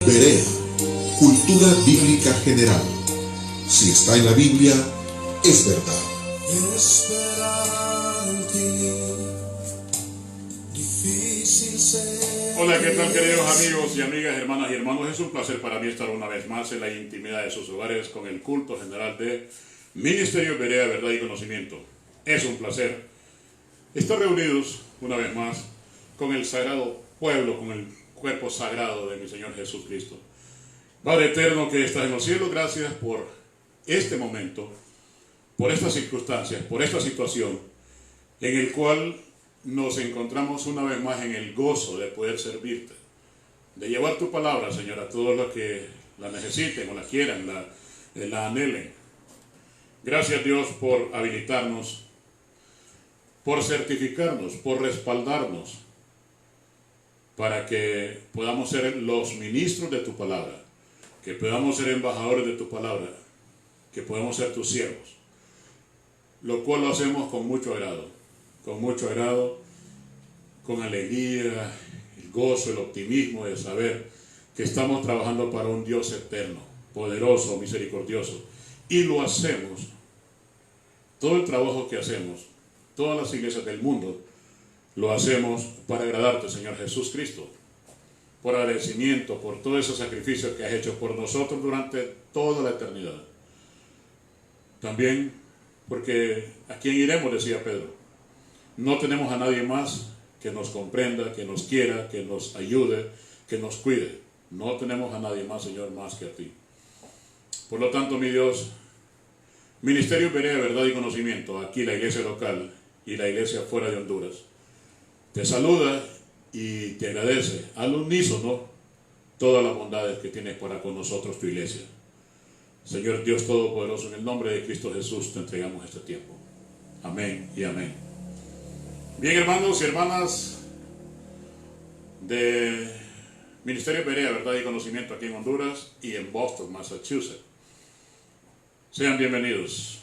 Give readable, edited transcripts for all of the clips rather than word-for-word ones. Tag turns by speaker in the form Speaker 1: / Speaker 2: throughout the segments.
Speaker 1: Berea, cultura bíblica general. Si está en la Biblia, es verdad.
Speaker 2: Hola, ¿qué tal, queridos amigos y amigas, hermanas y hermanos? Es un placer para mí estar una vez más en la intimidad de sus hogares con el culto general de Ministerio Berea, Verdad y Conocimiento. Es un placer estar reunidos una vez más con el sagrado pueblo, con el cuerpo sagrado de mi Señor Jesucristo. Padre eterno que estás en los cielos, gracias por este momento, por estas circunstancias, por esta situación en el cual nos encontramos una vez más en el gozo de poder servirte, de llevar tu palabra, Señor, a todos los que la necesiten o la quieran, la anhelen. Gracias, Dios, por habilitarnos, por certificarnos, por respaldarnos, para que podamos ser los ministros de tu palabra, que podamos ser embajadores de tu palabra, que podamos ser tus siervos, lo cual lo hacemos con mucho agrado, con alegría, el gozo, el optimismo de saber que estamos trabajando para un Dios eterno, poderoso, misericordioso, y lo hacemos, todo el trabajo que hacemos, todas las iglesias del mundo, lo hacemos para agradarte, Señor Jesús Cristo, por agradecimiento, por todo ese sacrificio que has hecho por nosotros durante toda la eternidad. También porque ¿a quién iremos?, decía Pedro. No tenemos a nadie más que nos comprenda, que nos quiera, que nos ayude, que nos cuide. No tenemos a nadie más, Señor, más que a ti. Por lo tanto, mi Dios, Ministerio Berea, Verdad y Conocimiento, aquí la iglesia local y la iglesia fuera de Honduras, te saluda y te agradece al unísono todas las bondades que tienes para con nosotros, tu iglesia. Señor Dios Todopoderoso, en el nombre de Cristo Jesús te entregamos este tiempo. Amén y amén. Bien, hermanos y hermanas de Ministerio Berea, Verdad y Conocimiento aquí en Honduras y en Boston, Massachusetts, sean bienvenidos.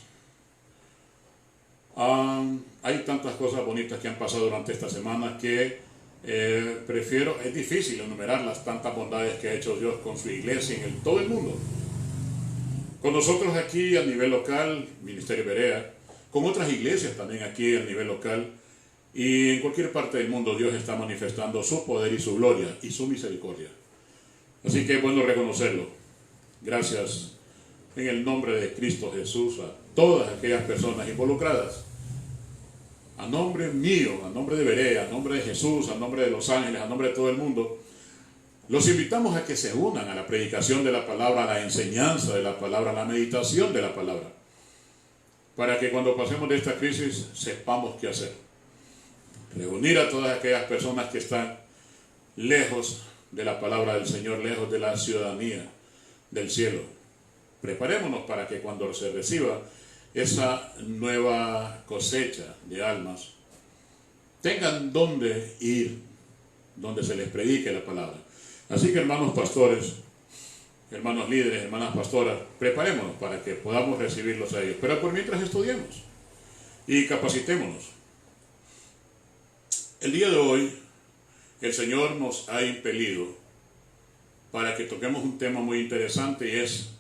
Speaker 2: Hay tantas cosas bonitas que han pasado durante esta semana que es difícil enumerar las tantas bondades que ha hecho Dios con su iglesia en todo el mundo. Con nosotros aquí a nivel local, Ministerio Berea, con otras iglesias también aquí a nivel local, y en cualquier parte del mundo Dios está manifestando su poder y su gloria y su misericordia. Así que es bueno reconocerlo. Gracias en el nombre de Cristo Jesús a todas aquellas personas involucradas. A nombre mío, a nombre de Berea, a nombre de Jesús, a nombre de los ángeles, a nombre de todo el mundo, los invitamos a que se unan a la predicación de la palabra, a la enseñanza de la palabra, a la meditación de la palabra, para que cuando pasemos de esta crisis sepamos qué hacer. Reunir a todas aquellas personas que están lejos de la palabra del Señor, lejos de la ciudadanía del cielo. Preparémonos para que cuando se reciba esa nueva cosecha de almas, tengan dónde ir, donde se les predique la palabra. Así que, hermanos pastores, hermanos líderes, hermanas pastoras, preparémonos para que podamos recibirlos a ellos. Pero por mientras estudiemos y capacitémonos. El día de hoy, el Señor nos ha impelido para que toquemos un tema muy interesante y es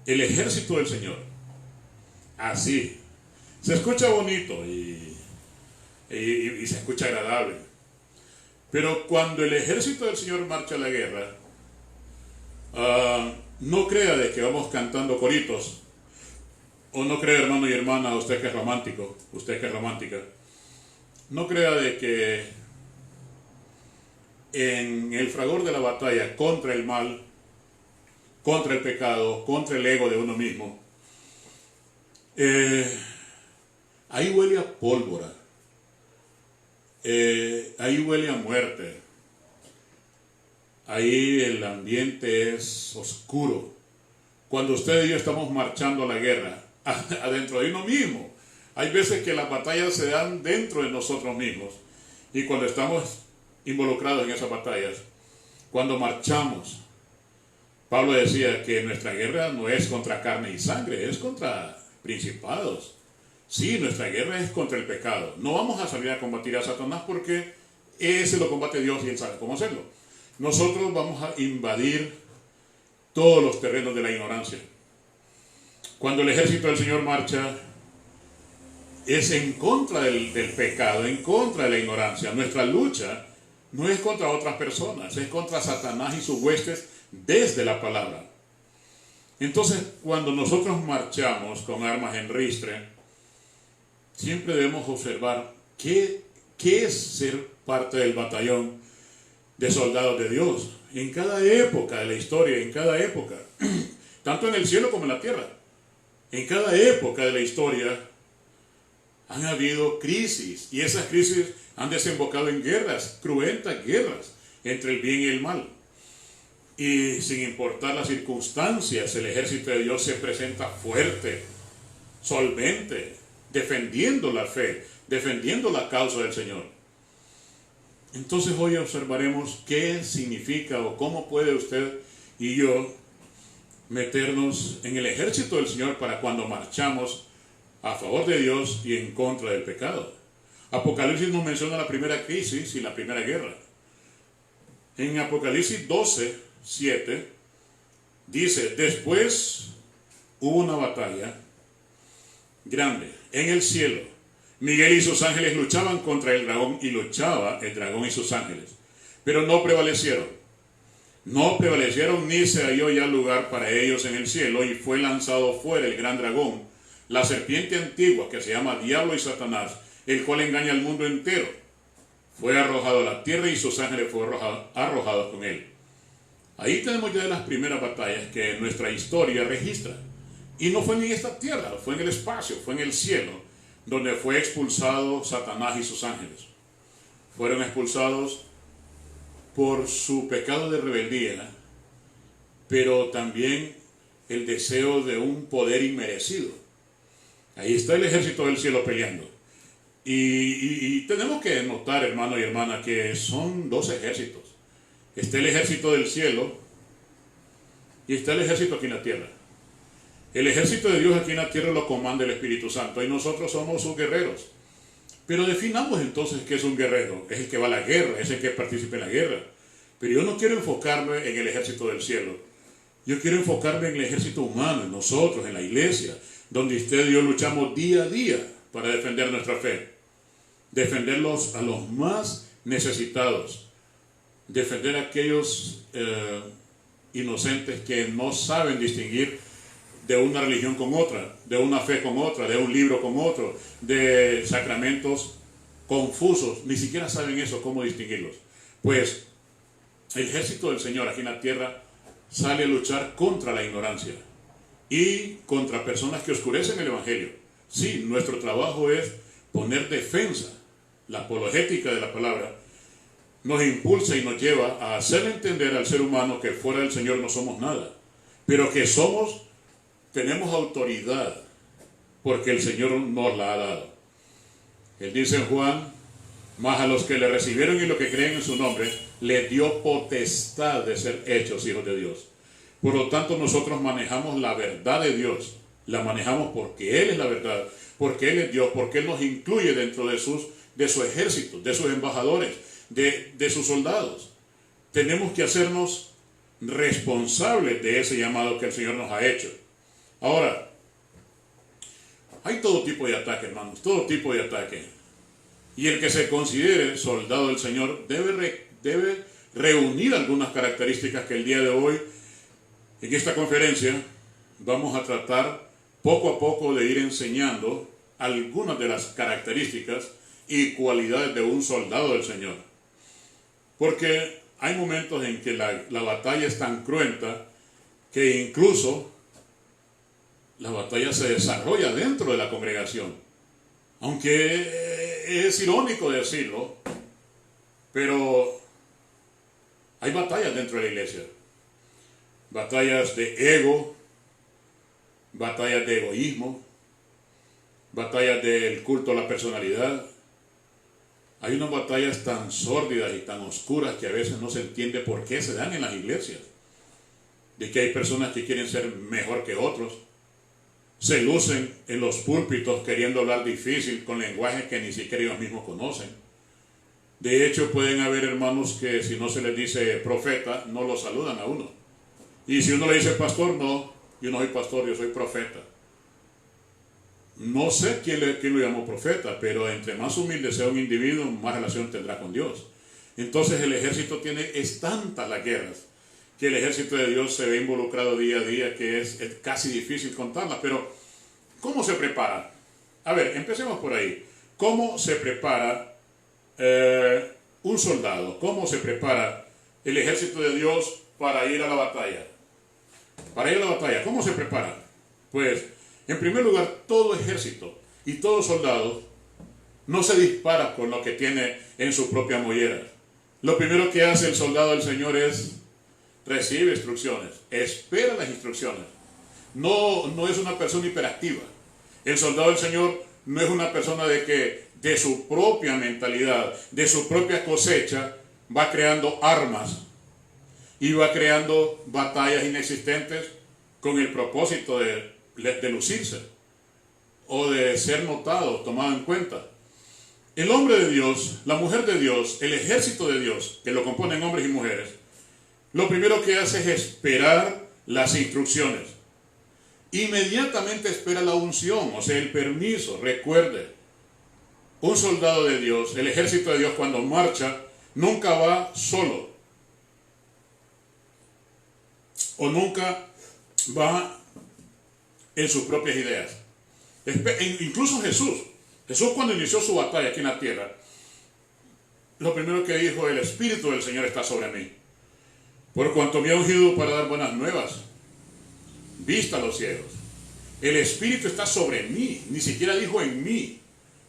Speaker 2: el ejército del Señor. Así, se escucha bonito y se escucha agradable. Pero cuando el ejército del Señor marcha a la guerra, no crea de que vamos cantando coritos, o no crea, hermano y hermana, usted que es romántico, usted que es romántica, no crea de que en el fragor de la batalla contra el mal, contra el pecado, contra el ego de uno mismo, ahí huele a pólvora, ahí huele a muerte, ahí el ambiente es oscuro. Cuando usted y yo estamos marchando a la guerra, adentro de uno mismo, hay veces que las batallas se dan dentro de nosotros mismos, y cuando estamos involucrados en esas batallas, cuando marchamos, Pablo decía que nuestra guerra no es contra carne y sangre, es contra principados. Sí, nuestra guerra es contra el pecado. No vamos a salir a combatir a Satanás porque ese lo combate Dios y Él sabe cómo hacerlo. nosotros vamos a invadir todos los terrenos de la ignorancia. Cuando el ejército del Señor marcha, es en contra del pecado, en contra de la ignorancia. Nuestra lucha no es contra otras personas, es contra Satanás y sus huestes desde la palabra. Entonces, cuando nosotros marchamos con armas en ristre, siempre debemos observar qué es ser parte del batallón de soldados de Dios. En cada época de la historia, en cada época, tanto en el cielo como en la tierra, en cada época de la historia han habido crisis, y esas crisis han desembocado en guerras, cruentas guerras entre el bien y el mal. Y sin importar las circunstancias, el ejército de Dios se presenta fuerte, solvente, defendiendo la fe, defendiendo la causa del Señor. Entonces hoy observaremos qué significa o cómo puede usted y yo meternos en el ejército del Señor para cuando marchamos a favor de Dios y en contra del pecado. Apocalipsis nos menciona la primera crisis y la primera guerra. En Apocalipsis 12:7 dice: después hubo una batalla grande en el cielo. Miguel y sus ángeles luchaban contra el dragón, y luchaba el dragón y sus ángeles, pero no prevalecieron. No prevalecieron, ni se halló ya lugar para ellos en el cielo, y fue lanzado fuera el gran dragón, la serpiente antigua, que se llama Diablo y Satanás, el cual engaña al mundo entero. Fue arrojado a la tierra, y sus ángeles fueron arrojados con él. Ahí tenemos ya las primeras batallas que nuestra historia registra. Y no fue ni en esta tierra, fue en el espacio, fue en el cielo, donde fue expulsado Satanás y sus ángeles. Fueron expulsados por su pecado de rebeldía, pero también el deseo de un poder inmerecido. Ahí está el ejército del cielo peleando. Y tenemos que notar, hermano y hermana, que son dos ejércitos. Está el ejército del cielo y está el ejército aquí en la tierra. El ejército de Dios aquí en la tierra lo comanda el Espíritu Santo, y nosotros somos sus guerreros. Pero definamos entonces qué es un guerrero. Es el que va a la guerra, es el que participa en la guerra. Pero yo no quiero enfocarme en el ejército del cielo. Yo quiero enfocarme en el ejército humano, en nosotros, en la iglesia, donde usted y yo luchamos día a día para defender nuestra fe. Defenderlos a los más necesitados. Defender a aquellos inocentes que no saben distinguir de una religión con otra, de una fe con otra, de un libro con otro, de sacramentos confusos. Ni siquiera saben eso, cómo distinguirlos. Pues el ejército del Señor aquí en la tierra sale a luchar contra la ignorancia y contra personas que oscurecen el Evangelio. Sí, nuestro trabajo es poner defensa. La apologética de la palabra nos impulsa y nos lleva a hacer entender al ser humano que fuera del Señor no somos nada, pero que tenemos autoridad porque el Señor nos la ha dado. Él dice en Juan: mas a los que le recibieron y los que creen en su nombre, le dio potestad de ser hechos hijos de Dios. Por lo tanto, nosotros manejamos la verdad de Dios. La manejamos porque Él es la verdad, porque Él es Dios, porque Él nos incluye dentro de su ejército, de sus embajadores, de sus soldados. Tenemos que hacernos responsables de ese llamado que el Señor nos ha hecho. Ahora, hay todo tipo de ataque, hermanos, todo tipo de ataque. Y el que se considere soldado del Señor debe reunir algunas características que el día de hoy, en esta conferencia, vamos a tratar poco a poco de ir enseñando algunas de las características y cualidades de un soldado del Señor. Porque hay momentos en que la batalla es tan cruenta que incluso la batalla se desarrolla dentro de la congregación. Aunque es irónico decirlo, pero hay batallas dentro de la iglesia. Batallas de ego, batallas de egoísmo, batallas del culto a la personalidad. Hay unas batallas tan sórdidas y tan oscuras que a veces no se entiende por qué se dan en las iglesias. De que hay personas que quieren ser mejor que otros. Se lucen en los púlpitos queriendo hablar difícil con lenguajes que ni siquiera ellos mismos conocen. De hecho, pueden haber hermanos que si no se les dice profeta, no lo saludan a uno. Y si uno le dice pastor, no, yo no soy pastor, yo soy profeta. No sé quién lo llamó profeta, pero entre más humilde sea un individuo, más relación tendrá con Dios. Entonces el ejército es tantas las guerras, que el ejército de Dios se ve involucrado día a día, que es casi difícil contarlas. Pero, ¿cómo se prepara? A ver, empecemos por ahí. ¿Cómo se prepara un soldado? ¿Cómo se prepara el ejército de Dios para ir a la batalla? Para ir a la batalla, ¿cómo se prepara? Pues, en primer lugar, todo ejército y todo soldado no se dispara con lo que tiene en su propia mollera. Lo primero que hace el soldado del Señor es recibe instrucciones, espera las instrucciones. No es una persona hiperactiva. El soldado del Señor no es una persona de su propia mentalidad, de su propia cosecha, va creando armas y va creando batallas inexistentes con el propósito de lucirse o de ser notado, tomado en cuenta. El hombre de Dios, la mujer de Dios, el ejército de Dios, que lo componen hombres y mujeres, lo primero que hace es esperar las instrucciones. Inmediatamente espera la unción, o sea, el permiso. Recuerde, un soldado de Dios, el ejército de Dios, cuando marcha, nunca va solo. O nunca va en sus propias ideas. Incluso Jesús cuando inició su batalla aquí en la tierra, lo primero que dijo: el Espíritu del Señor está sobre mí, por cuanto me ha ungido para dar buenas nuevas, vista a los ciegos. El Espíritu está sobre mí, ni siquiera dijo en mí,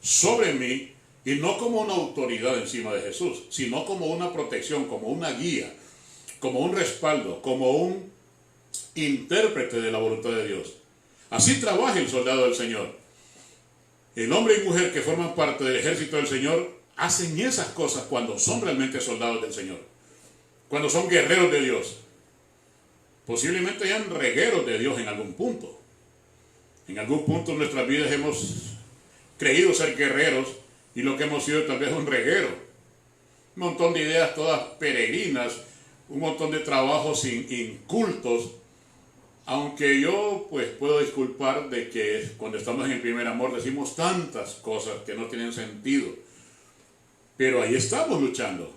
Speaker 2: sobre mí, y no como una autoridad encima de Jesús, sino como una protección, como una guía, como un respaldo, como un intérprete de la voluntad de Dios. Así trabaja el soldado del Señor. El hombre y mujer que forman parte del ejército del Señor hacen esas cosas cuando son realmente soldados del Señor, cuando son guerreros de Dios. Posiblemente sean regueros de Dios en algún punto. En algún punto de nuestras vidas hemos creído ser guerreros y lo que hemos sido tal vez un reguero. Un montón de ideas todas peregrinas, un montón de trabajos incultos. Aunque yo pues puedo disculpar de que cuando estamos en el primer amor decimos tantas cosas que no tienen sentido. Pero ahí estamos luchando.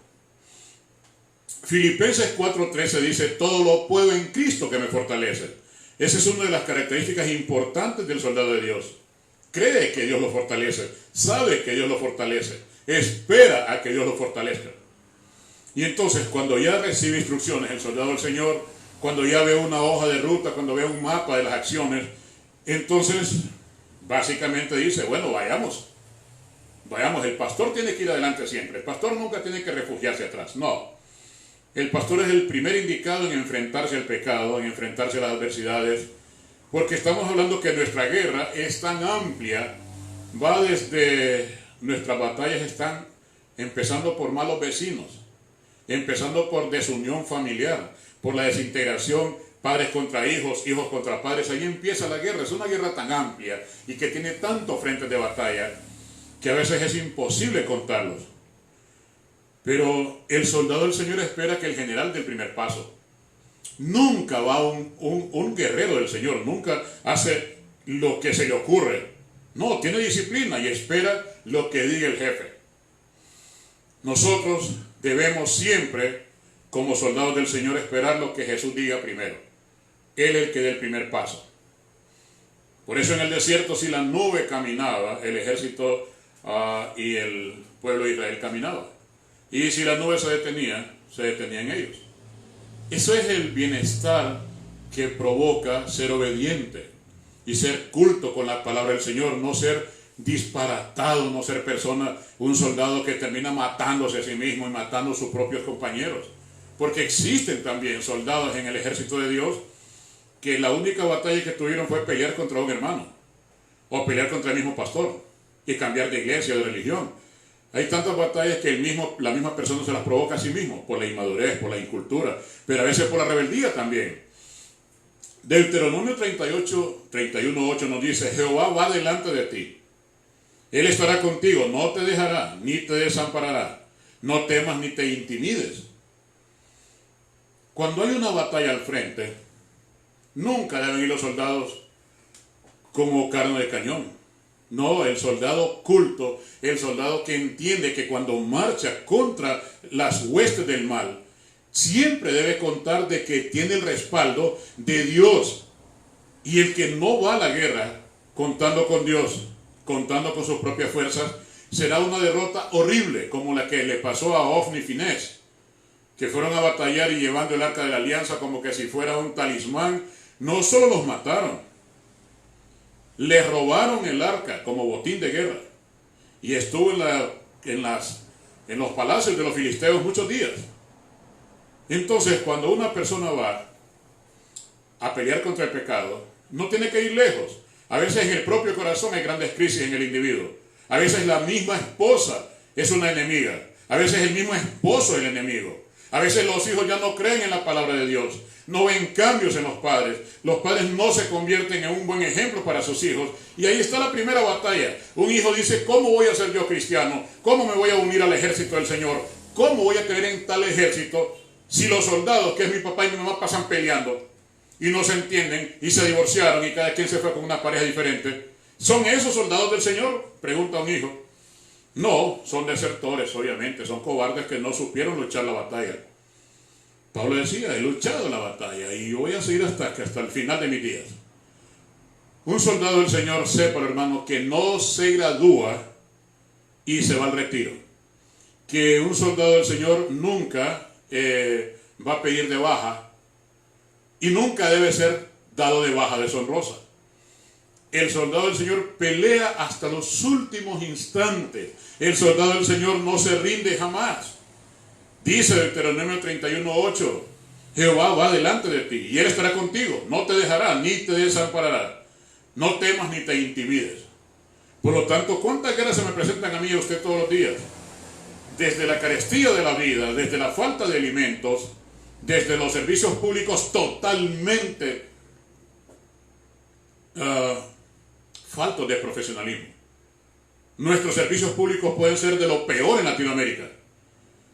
Speaker 2: Filipenses 4:13 dice: todo lo puedo en Cristo que me fortalece. Esa es una de las características importantes del soldado de Dios. Cree que Dios lo fortalece, sabe que Dios lo fortalece, espera a que Dios lo fortalezca. Y entonces cuando ya recibe instrucciones el soldado del Señor, cuando ya ve una hoja de ruta, cuando ve un mapa de las acciones, entonces básicamente dice: bueno, vayamos, el pastor tiene que ir adelante siempre, el pastor nunca tiene que refugiarse atrás, no. El pastor es el primer indicado en enfrentarse al pecado, en enfrentarse a las adversidades, porque estamos hablando que nuestra guerra es tan amplia, va desde nuestras batallas están empezando por malos vecinos, empezando por desunión familiar, por la desintegración, padres contra hijos, hijos contra padres. Ahí empieza la guerra. Es una guerra tan amplia y que tiene tantos frentes de batalla que a veces es imposible contarlos. Pero el soldado del Señor espera que el general dé el primer paso. Nunca va un guerrero del Señor, nunca hace lo que se le ocurre. No, tiene disciplina y espera lo que diga el jefe. Nosotros debemos siempre, como soldados del Señor, esperar lo que Jesús diga primero. Él es el que dé el primer paso. Por eso en el desierto, si la nube caminaba, el ejército y el pueblo de Israel caminaba. Y si la nube se detenían ellos. Eso es el bienestar que provoca ser obediente y ser culto con la palabra del Señor, no ser disparatado, no ser un soldado que termina matándose a sí mismo y matando a sus propios compañeros. Porque existen también soldados en el ejército de Dios que la única batalla que tuvieron fue pelear contra un hermano o pelear contra el mismo pastor y cambiar de iglesia o de religión. Hay tantas batallas que la misma persona se las provoca a sí mismo, por la inmadurez, por la incultura, pero a veces por la rebeldía también. Deuteronomio 31:8 nos dice: Jehová va delante de ti. Él estará contigo, no te dejará, ni te desamparará. No temas ni te intimides. Cuando hay una batalla al frente, nunca deben ir los soldados como carne de cañón. No, el soldado culto, el soldado que entiende que cuando marcha contra las huestes del mal, siempre debe contar de que tiene el respaldo de Dios. Y el que no va a la guerra contando con Dios, contando con sus propias fuerzas, será una derrota horrible, como la que le pasó a Ofni y Finés, que fueron a batallar y llevando el arca de la alianza como que si fuera un talismán. No solo los mataron, les robaron el arca como botín de guerra, y estuvo en los palacios de los filisteos muchos días. Entonces, cuando una persona va a pelear contra el pecado, no tiene que ir lejos. A veces en el propio corazón hay grandes crisis en el individuo. A veces la misma esposa es una enemiga. A veces el mismo esposo es el enemigo. A veces los hijos ya no creen en la palabra de Dios. No ven cambios en los padres. Los padres no se convierten en un buen ejemplo para sus hijos. Y ahí está la primera batalla. Un hijo dice, ¿cómo voy a ser yo cristiano? ¿Cómo me voy a unir al ejército del Señor? ¿Cómo voy a creer en tal ejército si los soldados, que es mi papá y mi mamá, pasan peleando y no se entienden y se divorciaron y cada quien se fue con una pareja diferente? ¿Son esos soldados del Señor? Pregunta un hijo. No, son desertores, obviamente, son cobardes que no supieron luchar la batalla. Pablo decía, he luchado la batalla y voy a seguir hasta el final de mis días. Un soldado del Señor, sepa, hermano, que no se gradúa y se va al retiro. Que un soldado del Señor nunca va a pedir de baja y nunca debe ser dado de baja deshonrosa. El soldado del Señor pelea hasta los últimos instantes. El soldado del Señor no se rinde jamás. Dice Deuteronomio 31:8, Jehová va delante de ti y Él estará contigo. No te dejará ni te desamparará. No temas ni te intimides. Por lo tanto, ¿cuántas guerras se me presentan a mí y a usted todos los días? Desde la carestía de la vida, desde la falta de alimentos, desde los servicios públicos totalmente faltos de profesionalismo. Nuestros servicios públicos pueden ser de lo peor en Latinoamérica.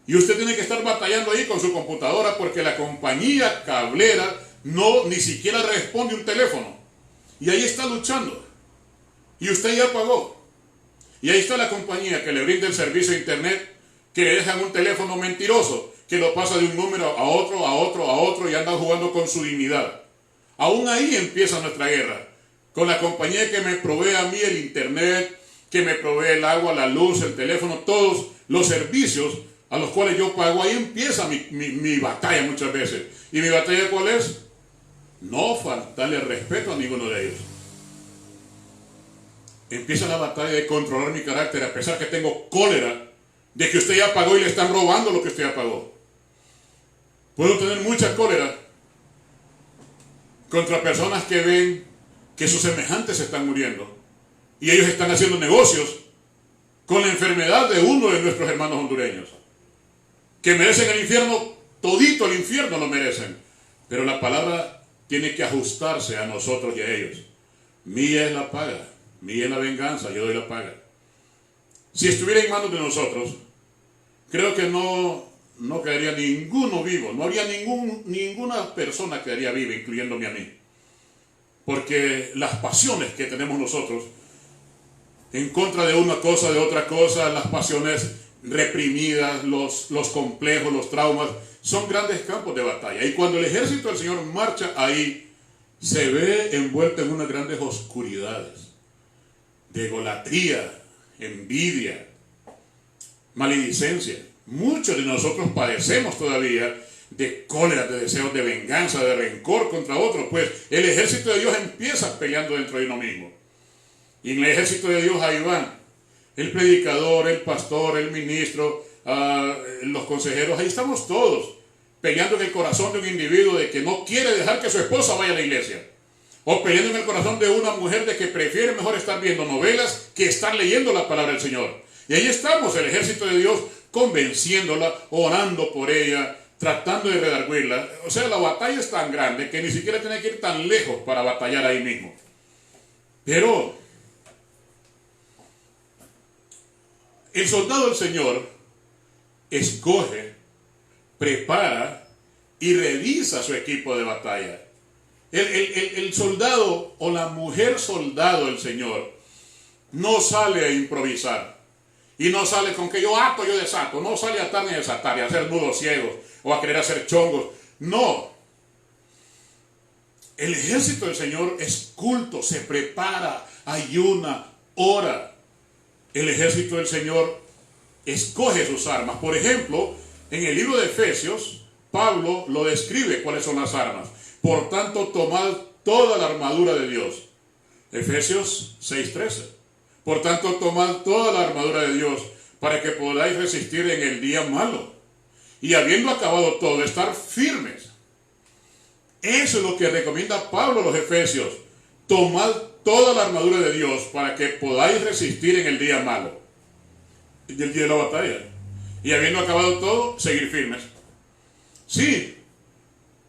Speaker 2: Y usted tiene que estar batallando ahí con su computadora porque la compañía cablera ni siquiera responde un teléfono. Y ahí está luchando. Y usted ya pagó. Y ahí está la compañía que le brinda el servicio de internet, que le dejan un teléfono mentiroso, que lo pasa de un número a otro y anda jugando con su dignidad. Aún ahí empieza nuestra guerra. Con la compañía que me provee a mí el internet, que me provee el agua, la luz, el teléfono, todos los servicios a los cuales yo pago, ahí empieza mi batalla muchas veces. ¿Y mi batalla cuál es? No faltarle respeto a ninguno de ellos. Empieza la batalla de controlar mi carácter, a pesar que tengo cólera de que usted ya pagó y le están robando lo que usted ya pagó. Puedo tener mucha cólera contra personas que ven que sus semejantes se están muriendo y ellos están haciendo negocios con la enfermedad de uno de nuestros hermanos hondureños, que merecen el infierno, todito el infierno lo merecen, pero la palabra tiene que ajustarse a nosotros y a ellos. Mía es la paga, mía es la venganza, yo doy la paga. Si estuviera en manos de nosotros, creo que no quedaría ninguno vivo, no habría ninguna persona que quedaría viva, incluyéndome a mí. Porque las pasiones que tenemos nosotros, en contra de una cosa, de otra cosa, las pasiones reprimidas, los complejos, los traumas, son grandes campos de batalla. Y cuando el ejército del Señor marcha ahí, se ve envuelto en unas grandes oscuridades de egolatría, envidia, maledicencia. Muchos de nosotros padecemos todavía de cólera, de deseos de venganza, de rencor contra otros, pues el ejército de Dios empieza peleando dentro de uno mismo. Y en el ejército de Dios ahí van el predicador, el pastor, el ministro, los consejeros, ahí estamos todos peleando en el corazón de un individuo de que no quiere dejar que su esposa vaya a la iglesia, o peleando en el corazón de una mujer de que prefiere mejor estar viendo novelas que estar leyendo la palabra del Señor. Y ahí estamos, el ejército de Dios, convenciéndola, orando por ella, tratando de redarguirla. O sea, la batalla es tan grande que ni siquiera tiene que ir tan lejos para batallar ahí mismo. Pero el soldado del Señor escoge, prepara y revisa su equipo de batalla. El soldado o la mujer soldado del Señor no sale a improvisar. Y no sale con que yo ato, yo desato. No sale a atar ni a desatar y a hacer nudos ciegos o a querer hacer chongos. No. El ejército del Señor es culto, se prepara, ayuna, ora. El ejército del Señor escoge sus armas. Por ejemplo, en el libro de Efesios, Pablo lo describe cuáles son las armas. Por tanto, tomad toda la armadura de Dios. Efesios 6:13. Por tanto, tomad toda la armadura de Dios para que podáis resistir en el día malo. Y habiendo acabado todo, estar firmes. Eso es lo que recomienda Pablo a los Efesios. Tomad toda la armadura de Dios para que podáis resistir en el día malo. En el día de la batalla. Y habiendo acabado todo, seguir firmes. Sí,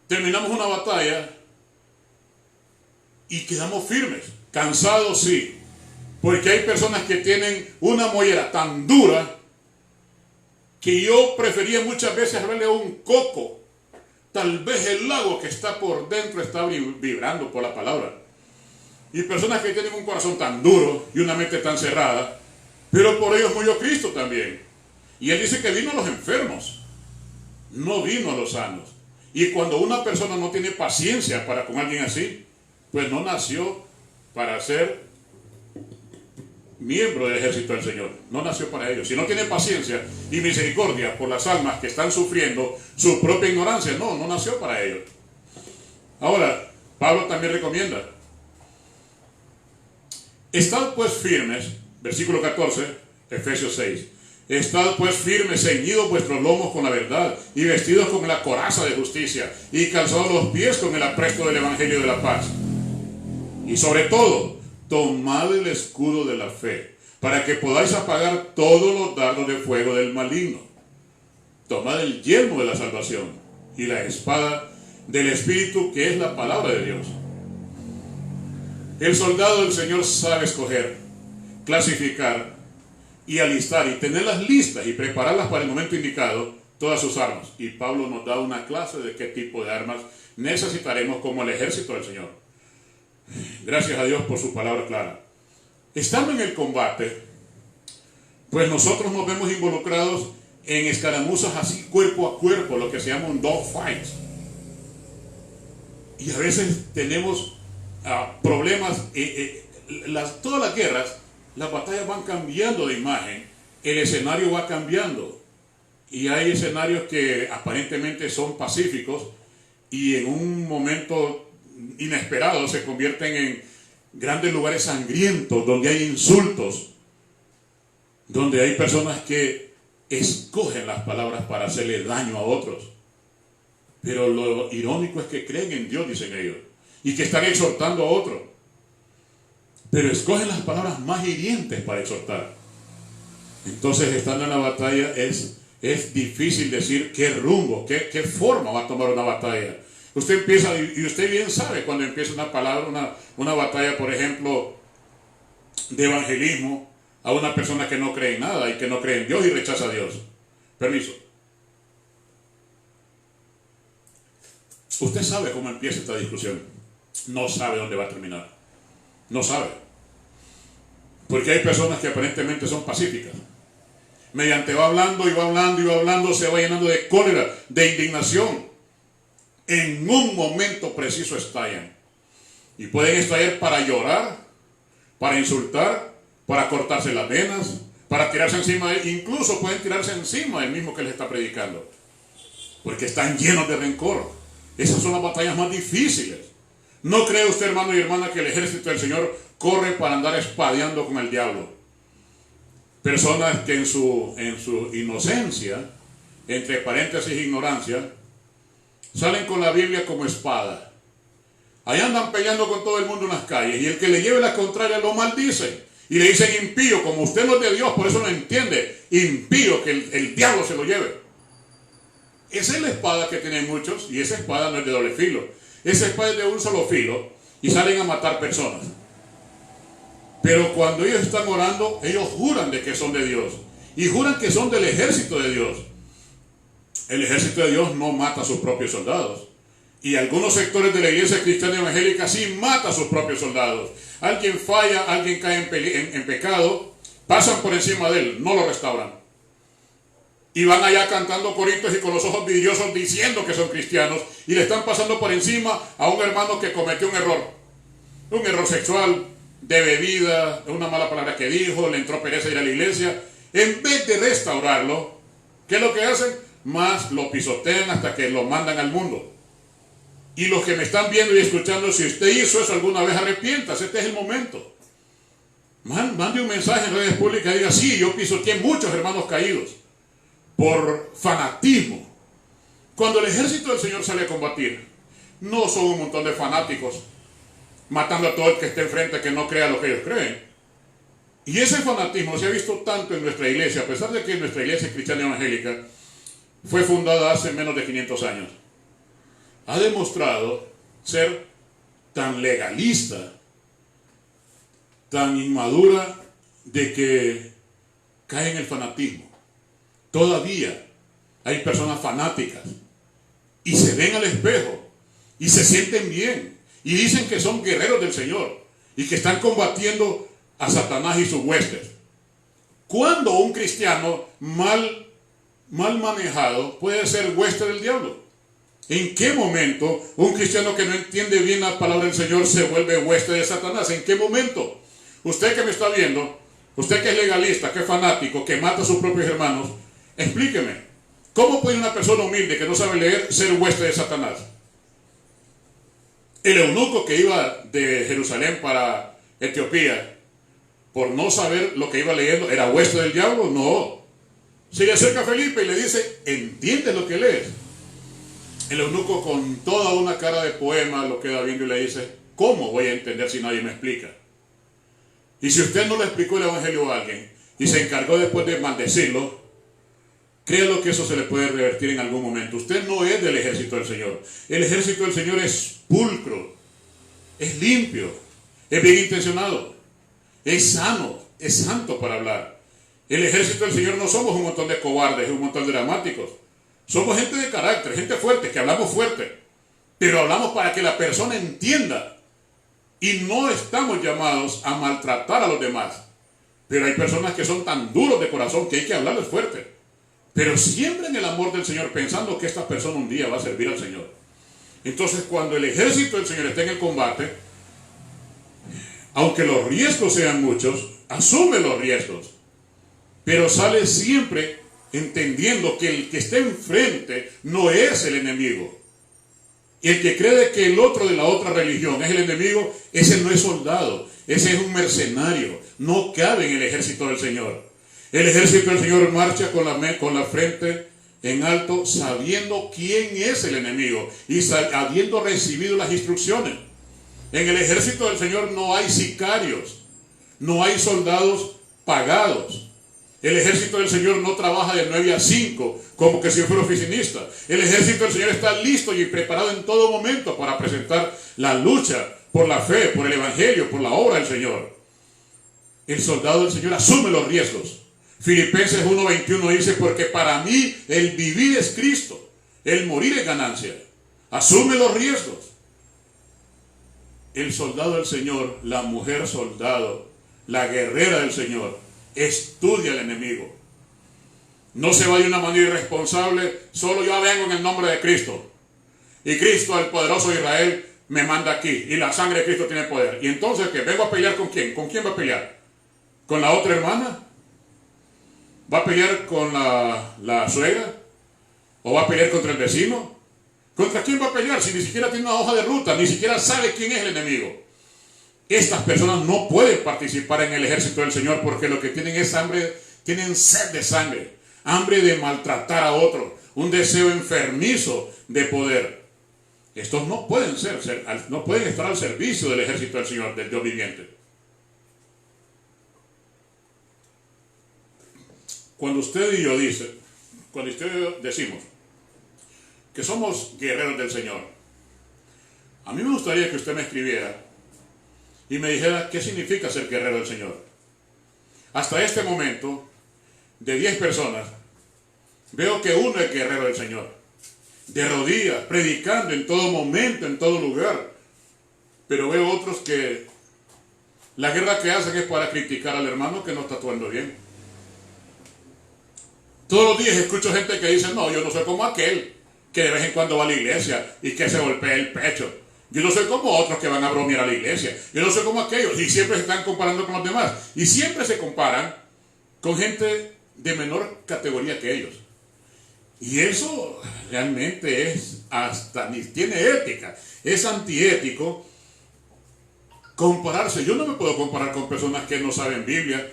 Speaker 2: terminamos una batalla y quedamos firmes. Cansados, sí. Porque hay personas que tienen una mollera tan dura que yo prefería muchas veces verle un coco. Tal vez el lago que está por dentro está vibrando por la palabra. Y personas que tienen un corazón tan duro y una mente tan cerrada, pero por ellos murió Cristo también. Y Él dice que vino a los enfermos, no vino a los sanos. Y cuando una persona no tiene paciencia para con alguien así, pues no nació para ser miembro del ejército del Señor. No nació para ello. Si no tiene paciencia y misericordia por las almas que están sufriendo su propia ignorancia, no nació para ello. Ahora, Pablo también recomienda: estad pues firmes, versículo 14, Efesios 6. Estad pues firmes, ceñidos vuestros lomos con la verdad, y vestidos con la coraza de justicia, y calzados los pies con el apresto del evangelio de la paz. Y sobre todo, tomad el escudo de la fe, para que podáis apagar todos los dardos de fuego del maligno. Tomad el yelmo de la salvación y la espada del Espíritu, que es la palabra de Dios. El soldado del Señor sabe escoger, clasificar y alistar y tenerlas listas y prepararlas para el momento indicado, todas sus armas. Y Pablo nos da una clase de qué tipo de armas necesitaremos como el ejército del Señor. Gracias a Dios por su palabra clara. Estando en el combate, pues nosotros nos vemos involucrados en escaramuzas así cuerpo a cuerpo, lo que se llama un dogfight. Y a veces tenemos problemas. Todas las guerras, las batallas van cambiando de imagen, el escenario va cambiando. Y hay escenarios que aparentemente son pacíficos y en un momento inesperados se convierten en grandes lugares sangrientos, donde hay insultos, donde hay personas que escogen las palabras para hacerle daño a otros. Pero lo irónico es que creen en Dios, dicen ellos, y que están exhortando a otros, pero escogen las palabras más hirientes para exhortar. Entonces, estando en la batalla, es difícil decir qué rumbo, qué forma va a tomar una batalla. Usted empieza, y usted bien sabe cuando empieza una palabra, una batalla, por ejemplo, de evangelismo, a una persona que no cree en nada y que no cree en Dios y rechaza a Dios. Permiso. Usted sabe cómo empieza esta discusión. No sabe dónde va a terminar. No sabe. Porque hay personas que aparentemente son pacíficas. Mediante va hablando y va hablando y va hablando, se va llenando de cólera, de indignación. En un momento preciso estallan. Y pueden estallar para llorar, para insultar, para cortarse las venas, para tirarse encima de él. Incluso pueden tirarse encima del mismo que les está predicando. Porque están llenos de rencor. Esas son las batallas más difíciles. ¿No cree usted, hermano y hermana, que el ejército del Señor corre para andar espadeando con el diablo? Personas que en su inocencia, entre paréntesis ignorancia, salen con la Biblia como espada. Ahí andan peleando con todo el mundo en las calles, y el que le lleve la contraria lo maldicen y le dicen impío, como usted no es de Dios, por eso no entiende. Impío, que el diablo se lo lleve. Esa es la espada que tienen muchos, y esa espada no es de doble filo. Esa espada es de un solo filo y salen a matar personas. Pero cuando ellos están orando, ellos juran de que son de Dios y juran que son del ejército de Dios. El ejército de Dios no mata a sus propios soldados. Y algunos sectores de la iglesia cristiana evangélica sí mata a sus propios soldados. Alguien falla, alguien cae en pecado, pasan por encima de él, no lo restauran. Y van allá cantando coritos y con los ojos vidriosos diciendo que son cristianos y le están pasando por encima a un hermano que cometió un error sexual, de bebida, una mala palabra que dijo, le entró pereza ir a la iglesia. En vez de restaurarlo, ¿qué es lo que hacen? Más lo pisotean hasta que lo mandan al mundo. Y los que me están viendo y escuchando, si usted hizo eso alguna vez, arrepiéntase, este es el momento. Mande un mensaje en redes públicas y diga, sí, yo pisoteé muchos hermanos caídos por fanatismo. Cuando el ejército del Señor sale a combatir, no son un montón de fanáticos matando a todo el que esté enfrente que no crea lo que ellos creen. Y ese fanatismo se ha visto tanto en nuestra iglesia, a pesar de que nuestra iglesia cristiana evangélica fue fundada hace menos de 500 años. Ha demostrado ser tan legalista, tan inmadura, de que cae en el fanatismo. Todavía hay personas fanáticas y se ven al espejo y se sienten bien y dicen que son guerreros del Señor y que están combatiendo a Satanás y sus huestes. ¿Cuándo un cristiano mal manejado puede ser hueste del diablo? ¿En qué momento un cristiano que no entiende bien la palabra del Señor se vuelve hueste de Satanás? ¿En qué momento? Usted que me está viendo, usted que es legalista, que es fanático, que mata a sus propios hermanos, explíqueme, ¿cómo puede una persona humilde que no sabe leer ser hueste de Satanás? El eunuco que iba de Jerusalén para Etiopía, por no saber lo que iba leyendo, ¿era hueste del diablo? No. Se le acerca a Felipe y le dice, ¿entiendes lo que lees? El eunuco, con toda una cara de poema, lo queda viendo y le dice, ¿cómo voy a entender si nadie me explica? Y si usted no le explicó el evangelio a alguien y se encargó después de maldecirlo, créalo que eso se le puede revertir en algún momento. Usted no es del ejército del Señor. El ejército del Señor es pulcro, es limpio, es bien intencionado, es sano, es santo para hablar. El ejército del Señor no somos un montón de cobardes, un montón de dramáticos. Somos gente de carácter, gente fuerte, que hablamos fuerte, pero hablamos para que la persona entienda. Y no estamos llamados a maltratar a los demás. Pero hay personas que son tan duros de corazón que hay que hablarles fuerte. Pero siempre en el amor del Señor, pensando que esta persona un día va a servir al Señor. Entonces, cuando el ejército del Señor está en el combate, aunque los riesgos sean muchos, asume los riesgos. Pero sale siempre entendiendo que el que está enfrente no es el enemigo. Y el que cree que el otro de la otra religión es el enemigo, ese no es soldado, ese es un mercenario, no cabe en el ejército del Señor. El ejército del Señor marcha con la frente en alto, sabiendo quién es el enemigo y habiendo recibido las instrucciones. En el ejército del Señor no hay sicarios, no hay soldados pagados. El ejército del Señor no trabaja de 9 a 5 como que si fuera oficinista. El ejército del Señor está listo y preparado en todo momento para presentar la lucha por la fe, por el evangelio, por la obra del Señor. El soldado del Señor asume los riesgos. Filipenses 1:21 dice, porque para mí el vivir es Cristo, el morir es ganancia. Asume los riesgos. El soldado del Señor, la mujer soldado, la guerrera del Señor, estudia al enemigo. No se va de una manera irresponsable, solo yo vengo en el nombre de Cristo. Y Cristo, el poderoso de Israel, me manda aquí. Y la sangre de Cristo tiene poder. Y entonces, ¿qué? ¿Vengo a pelear con quién? ¿Con quién va a pelear? ¿Con la otra hermana? ¿Va a pelear con la suegra? ¿O va a pelear contra el vecino? ¿Contra quién va a pelear si ni siquiera tiene una hoja de ruta, ni siquiera sabe quién es el enemigo? Estas personas no pueden participar en el ejército del Señor porque lo que tienen es hambre, tienen sed de sangre, hambre de maltratar a otro, un deseo enfermizo de poder. Estos no pueden no pueden estar al servicio del ejército del Señor, del Dios viviente. Cuando usted y yo decimos que somos guerreros del Señor, a mí me gustaría que usted me escribiera y me dijera qué significa ser guerrero del Señor. Hasta este momento, de 10 personas, Veo que uno es guerrero del Señor, de rodillas, predicando en todo momento, en todo lugar. Pero veo otros que la guerra que hacen es para criticar al hermano que no está actuando bien. Todos los días escucho gente que dice, no, yo no soy como aquel que de vez en cuando va a la iglesia y que se golpea el pecho. Yo no soy como otros que van a bromear a la iglesia. Yo no soy como aquellos. Y siempre se están comparando con los demás. Y siempre se comparan con gente de menor categoría que ellos. Y eso realmente es hasta ni tiene ética. Es antiético compararse. Yo no me puedo comparar con personas que no saben Biblia,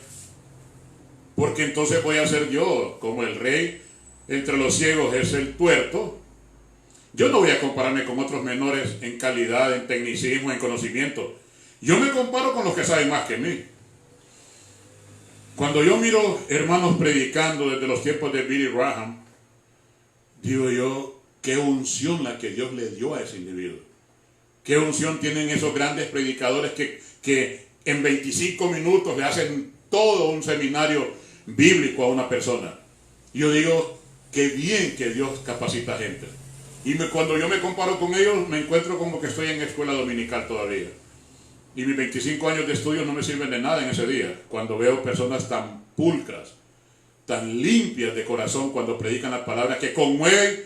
Speaker 2: porque entonces voy a ser yo como el rey entre los ciegos es el tuerto. Yo no voy a compararme con otros menores en calidad, en tecnicismo, en conocimiento. Yo me comparo con los que saben más que mí. Cuando yo miro hermanos predicando desde los tiempos de Billy Graham, digo yo, qué unción la que Dios le dio a ese individuo. Qué unción tienen esos grandes predicadores que en 25 minutos le hacen todo un seminario bíblico a una persona. Yo digo, qué bien que Dios capacita gente. Y cuando yo me comparo con ellos, me encuentro como que estoy en escuela dominical todavía. Y mis 25 años de estudio no me sirven de nada en ese día, cuando veo personas tan pulcras, tan limpias de corazón cuando predican la palabra, que conmueven,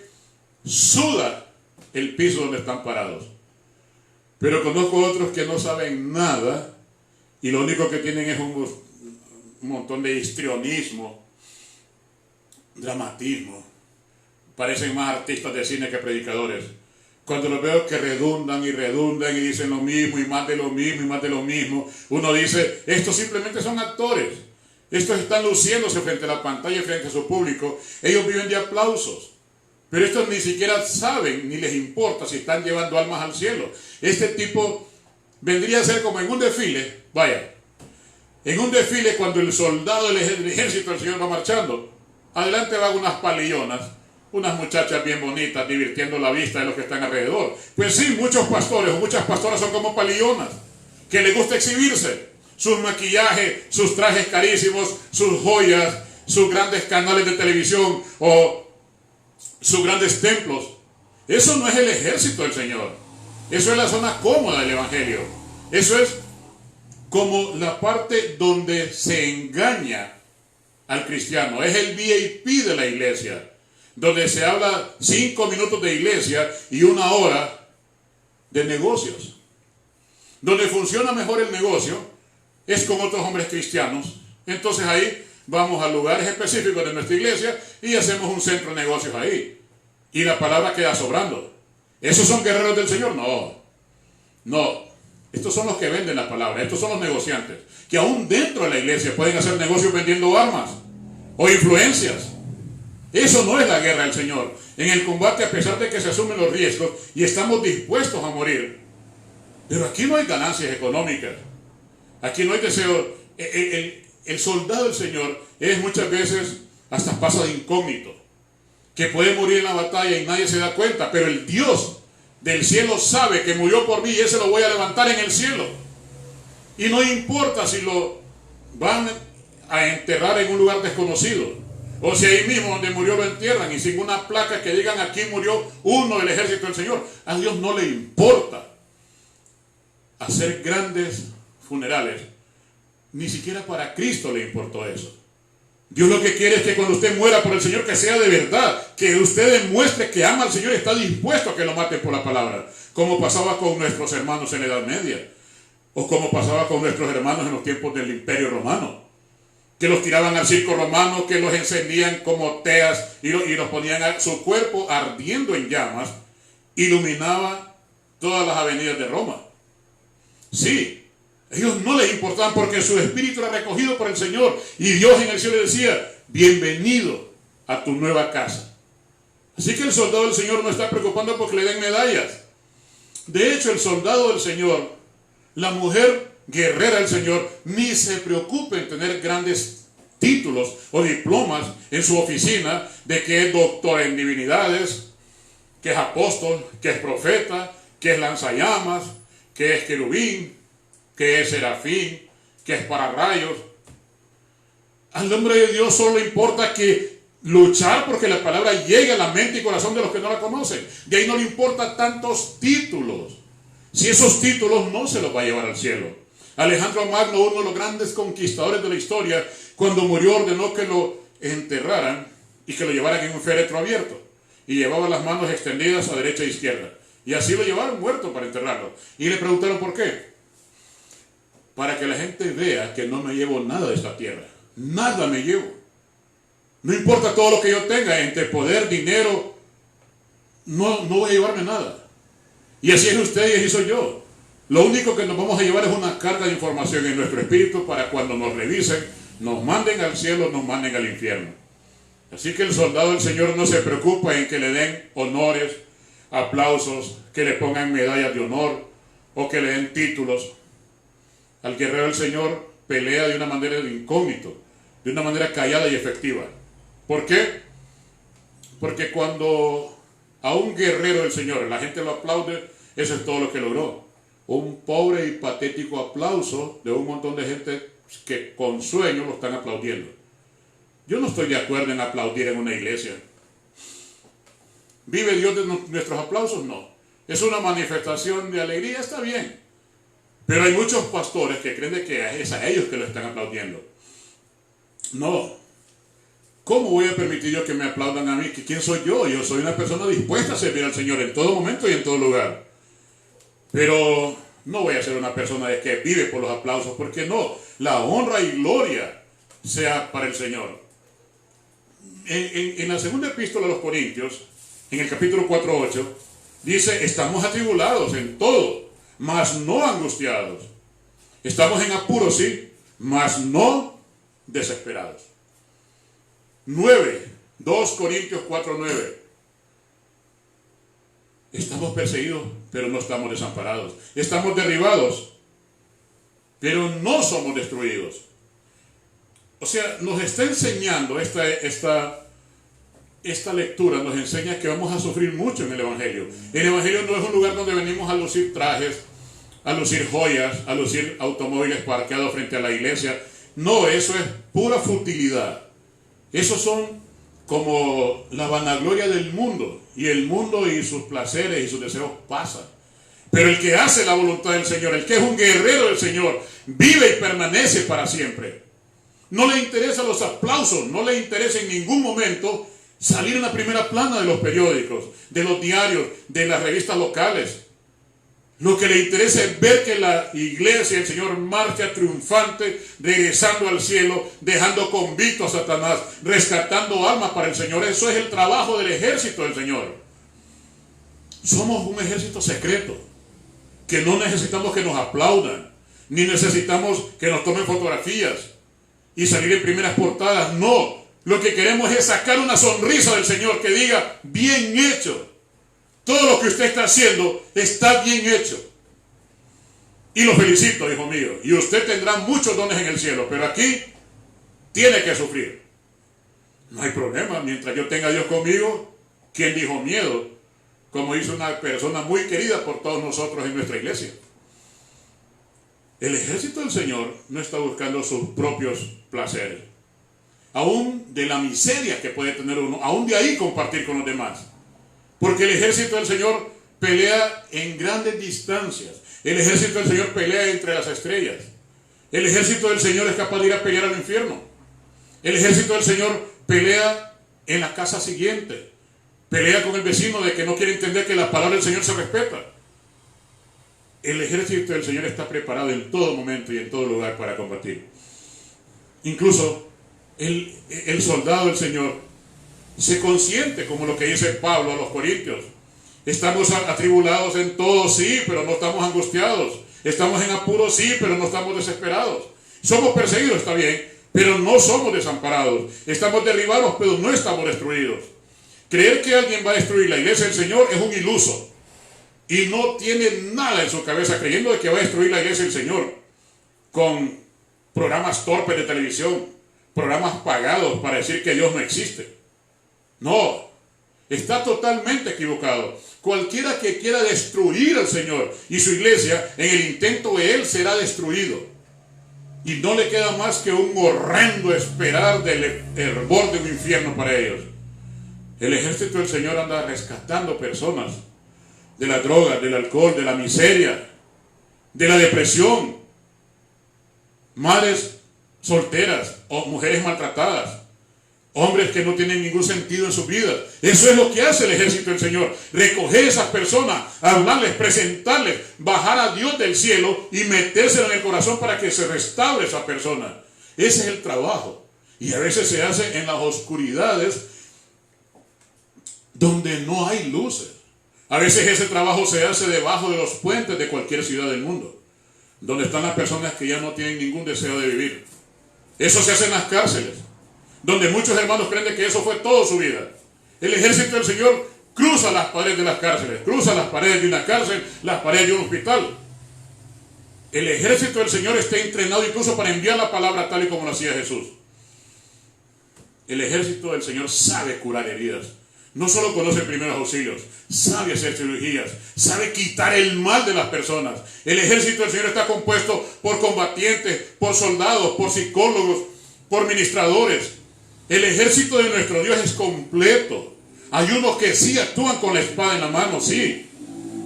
Speaker 2: suda el piso donde están parados. Pero conozco otros que no saben nada y lo único que tienen es un montón de histrionismo, dramatismo. Parecen más artistas de cine que predicadores. Cuando los veo que redundan y redundan y dicen lo mismo y más de lo mismo y más de lo mismo, uno dice, estos simplemente son actores. Estos están luciéndose frente a la pantalla y frente a su público. Ellos viven de aplausos. Pero estos ni siquiera saben ni les importa si están llevando almas al cielo. Este tipo vendría a ser como en un desfile. Vaya, en un desfile cuando el soldado del ejército del Señor va marchando, adelante van unas palillonas, unas muchachas bien bonitas divirtiendo la vista de los que están alrededor. Pues sí, muchos pastores o muchas pastoras son como palillonas, que les gusta exhibirse. Sus maquillajes, sus trajes carísimos, sus joyas, sus grandes canales de televisión o sus grandes templos. Eso no es el ejército del Señor. Eso es la zona cómoda del Evangelio. Eso es como la parte donde se engaña al cristiano. Es el VIP de la iglesia, donde se habla 5 minutos de iglesia y 1 hora de negocios. Donde funciona mejor el negocio es con otros hombres cristianos. Entonces ahí vamos a lugares específicos de nuestra iglesia y hacemos un centro de negocios ahí. Y la palabra queda sobrando. ¿Esos son guerreros del Señor? No. No. Estos son los que venden la palabra. Estos son los negociantes. Que aún dentro de la iglesia pueden hacer negocios vendiendo armas o influencias. Eso no es la guerra del Señor. En el combate, a pesar de que se asumen los riesgos y estamos dispuestos a morir, pero aquí no hay ganancias económicas. Aquí no hay deseo. El soldado del Señor es muchas veces hasta pasa de incógnito, que puede morir en la batalla y nadie se da cuenta, pero el Dios del cielo sabe que murió por mí y ese lo voy a levantar en el cielo. Y no importa si lo van a enterrar en un lugar desconocido, o si ahí mismo donde murió lo entierran y sin una placa que digan aquí murió uno del ejército del Señor. A Dios no le importa hacer grandes funerales. Ni siquiera para Cristo le importó eso. Dios lo que quiere es que cuando usted muera por el Señor, que sea de verdad, que usted demuestre que ama al Señor y está dispuesto a que lo maten por la palabra, como pasaba con nuestros hermanos en la Edad Media, o como pasaba con nuestros hermanos en los tiempos del Imperio Romano, que los tiraban al circo romano, que los encendían como teas y los ponían a su cuerpo ardiendo en llamas, iluminaba todas las avenidas de Roma. Sí, ellos no les importaban porque su espíritu era recogido por el Señor y Dios en el cielo decía, bienvenido a tu nueva casa. Así que el soldado del Señor no está preocupando porque le den medallas. De hecho, el soldado del Señor, la mujer guerrera del Señor, ni se preocupa en tener grandes títulos o diplomas en su oficina de que es doctor en divinidades, que es apóstol, que es profeta, que es lanzallamas, que es querubín, que es serafín, que es pararrayos. Al hombre de Dios solo le importa que Luchar porque la palabra llegue a la mente y corazón de los que no la conocen. De ahí no le importa tantos títulos. Si esos títulos no se los va a llevar al cielo. Alejandro Magno, uno de los grandes conquistadores de la historia, cuando murió ordenó que lo enterraran y que lo llevaran en un féretro abierto. Y llevaba las manos extendidas a derecha e izquierda. Y así lo llevaron muerto para enterrarlo. Y le preguntaron por qué. Para que la gente vea que no me llevo nada de esta tierra. Nada me llevo. No importa todo lo que yo tenga, entre poder, dinero, no voy a llevarme nada. Y así es usted y así soy yo. Lo único que nos vamos a llevar es una carga de información en nuestro espíritu para cuando nos revisen, nos manden al cielo, nos manden al infierno. Así que el soldado del Señor no se preocupa en que le den honores, aplausos, que le pongan medallas de honor o que le den títulos. Al guerrero del Señor pelea de una manera de incógnito, de una manera callada y efectiva. ¿Por qué? Porque cuando a un guerrero del Señor la gente lo aplaude, eso es todo lo que logró. Un pobre y patético aplauso de un montón de gente que con sueño lo están aplaudiendo. Yo no estoy de acuerdo en aplaudir en una iglesia. ¿Vive Dios de nuestros aplausos? No. Es una manifestación de alegría, está bien. Pero hay muchos pastores que creen de que es a ellos que lo están aplaudiendo. No. ¿Cómo voy a permitir yo que me aplaudan a mí? ¿Quién soy yo? Yo soy una persona dispuesta a servir al Señor en todo momento y en todo lugar. Pero no voy a ser una persona de que vive por los aplausos, porque no. La honra y gloria sea para el Señor. En la segunda epístola a los Corintios, en el capítulo 4:8, dice, estamos atribulados en todo, mas no angustiados. Estamos en apuros, sí, mas no desesperados. 2 Corintios 4:9. Estamos perseguidos, pero no estamos desamparados. Estamos derribados, pero no somos destruidos. O sea, nos está enseñando esta lectura, nos enseña que vamos a sufrir mucho en el Evangelio. El Evangelio no es un lugar donde venimos a lucir trajes, a lucir joyas, a lucir automóviles parqueados frente a la iglesia. No, eso es pura futilidad. Esos son como la vanagloria del mundo. Y el mundo y sus placeres y sus deseos pasan. Pero el que hace la voluntad del Señor, el que es un guerrero del Señor, vive y permanece para siempre. No le interesan los aplausos, no le interesa en ningún momento salir en la primera plana de los periódicos, de los diarios, de las revistas locales. Lo que le interesa es ver que la iglesia del Señor marcha triunfante, regresando al cielo, dejando convicto a Satanás, rescatando almas para el Señor. Eso es el trabajo del ejército del Señor. Somos un ejército secreto, que no necesitamos que nos aplaudan, ni necesitamos que nos tomen fotografías y salir en primeras portadas. No, lo que queremos es sacar una sonrisa del Señor que diga, bien hecho. Todo lo que usted está haciendo está bien hecho. Y lo felicito, hijo mío. Y usted tendrá muchos dones en el cielo, pero aquí tiene que sufrir. No hay problema. Mientras yo tenga a Dios conmigo, ¿quién dijo miedo? Como hizo una persona muy querida por todos nosotros en nuestra iglesia. El ejército del Señor no está buscando sus propios placeres. Aún de la miseria que puede tener uno, aún de ahí compartir con los demás. Porque el ejército del Señor pelea en grandes distancias. El ejército del Señor pelea entre las estrellas. El ejército del Señor es capaz de ir a pelear al infierno. El ejército del Señor pelea en la casa siguiente. Pelea con el vecino de que no quiere entender que la palabra del Señor se respeta. El ejército del Señor está preparado en todo momento y en todo lugar para combatir. Incluso el soldado del Señor se consiente, como lo que dice Pablo a los Corintios. Estamos atribulados en todo, sí, pero no estamos angustiados. Estamos en apuros, sí, pero no estamos desesperados. Somos perseguidos, está bien, pero no somos desamparados. Estamos derribados, pero no estamos destruidos. Creer que alguien va a destruir la iglesia del Señor es un iluso. Y no tiene nada en su cabeza creyendo de que va a destruir la iglesia del Señor con programas torpes de televisión, programas pagados para decir que Dios no existe. No, está totalmente equivocado. Cualquiera que quiera destruir al Señor y su iglesia, en el intento de él será destruido. Y no le queda más que un horrendo esperar del hervor de un infierno para ellos. El ejército del Señor anda rescatando personas de la droga, del alcohol, de la miseria, de la depresión. Madres solteras o mujeres maltratadas. Hombres que no tienen ningún sentido en su vida. Eso es lo que hace el ejército del Señor. Recoger a esas personas, hablarles, presentarles, bajar a Dios del cielo y metérselo en el corazón para que se restaure esa persona. Ese es el trabajo. Y a veces se hace en las oscuridades donde no hay luces. A veces ese trabajo se hace debajo de los puentes de cualquier ciudad del mundo, donde están las personas que ya no tienen ningún deseo de vivir. Eso se hace en las cárceles, donde muchos hermanos creen que eso fue toda su vida. El ejército del Señor cruza las paredes de las cárceles, cruza las paredes de una cárcel, las paredes de un hospital. El ejército del Señor está entrenado incluso para enviar la palabra tal y como lo hacía Jesús. El ejército del Señor sabe curar heridas. No solo conoce primeros auxilios, sabe hacer cirugías, sabe quitar el mal de las personas. El ejército del Señor está compuesto por combatientes, por soldados, por psicólogos, por ministradores. El ejército de nuestro Dios es completo. Hay unos que sí actúan con la espada en la mano, sí,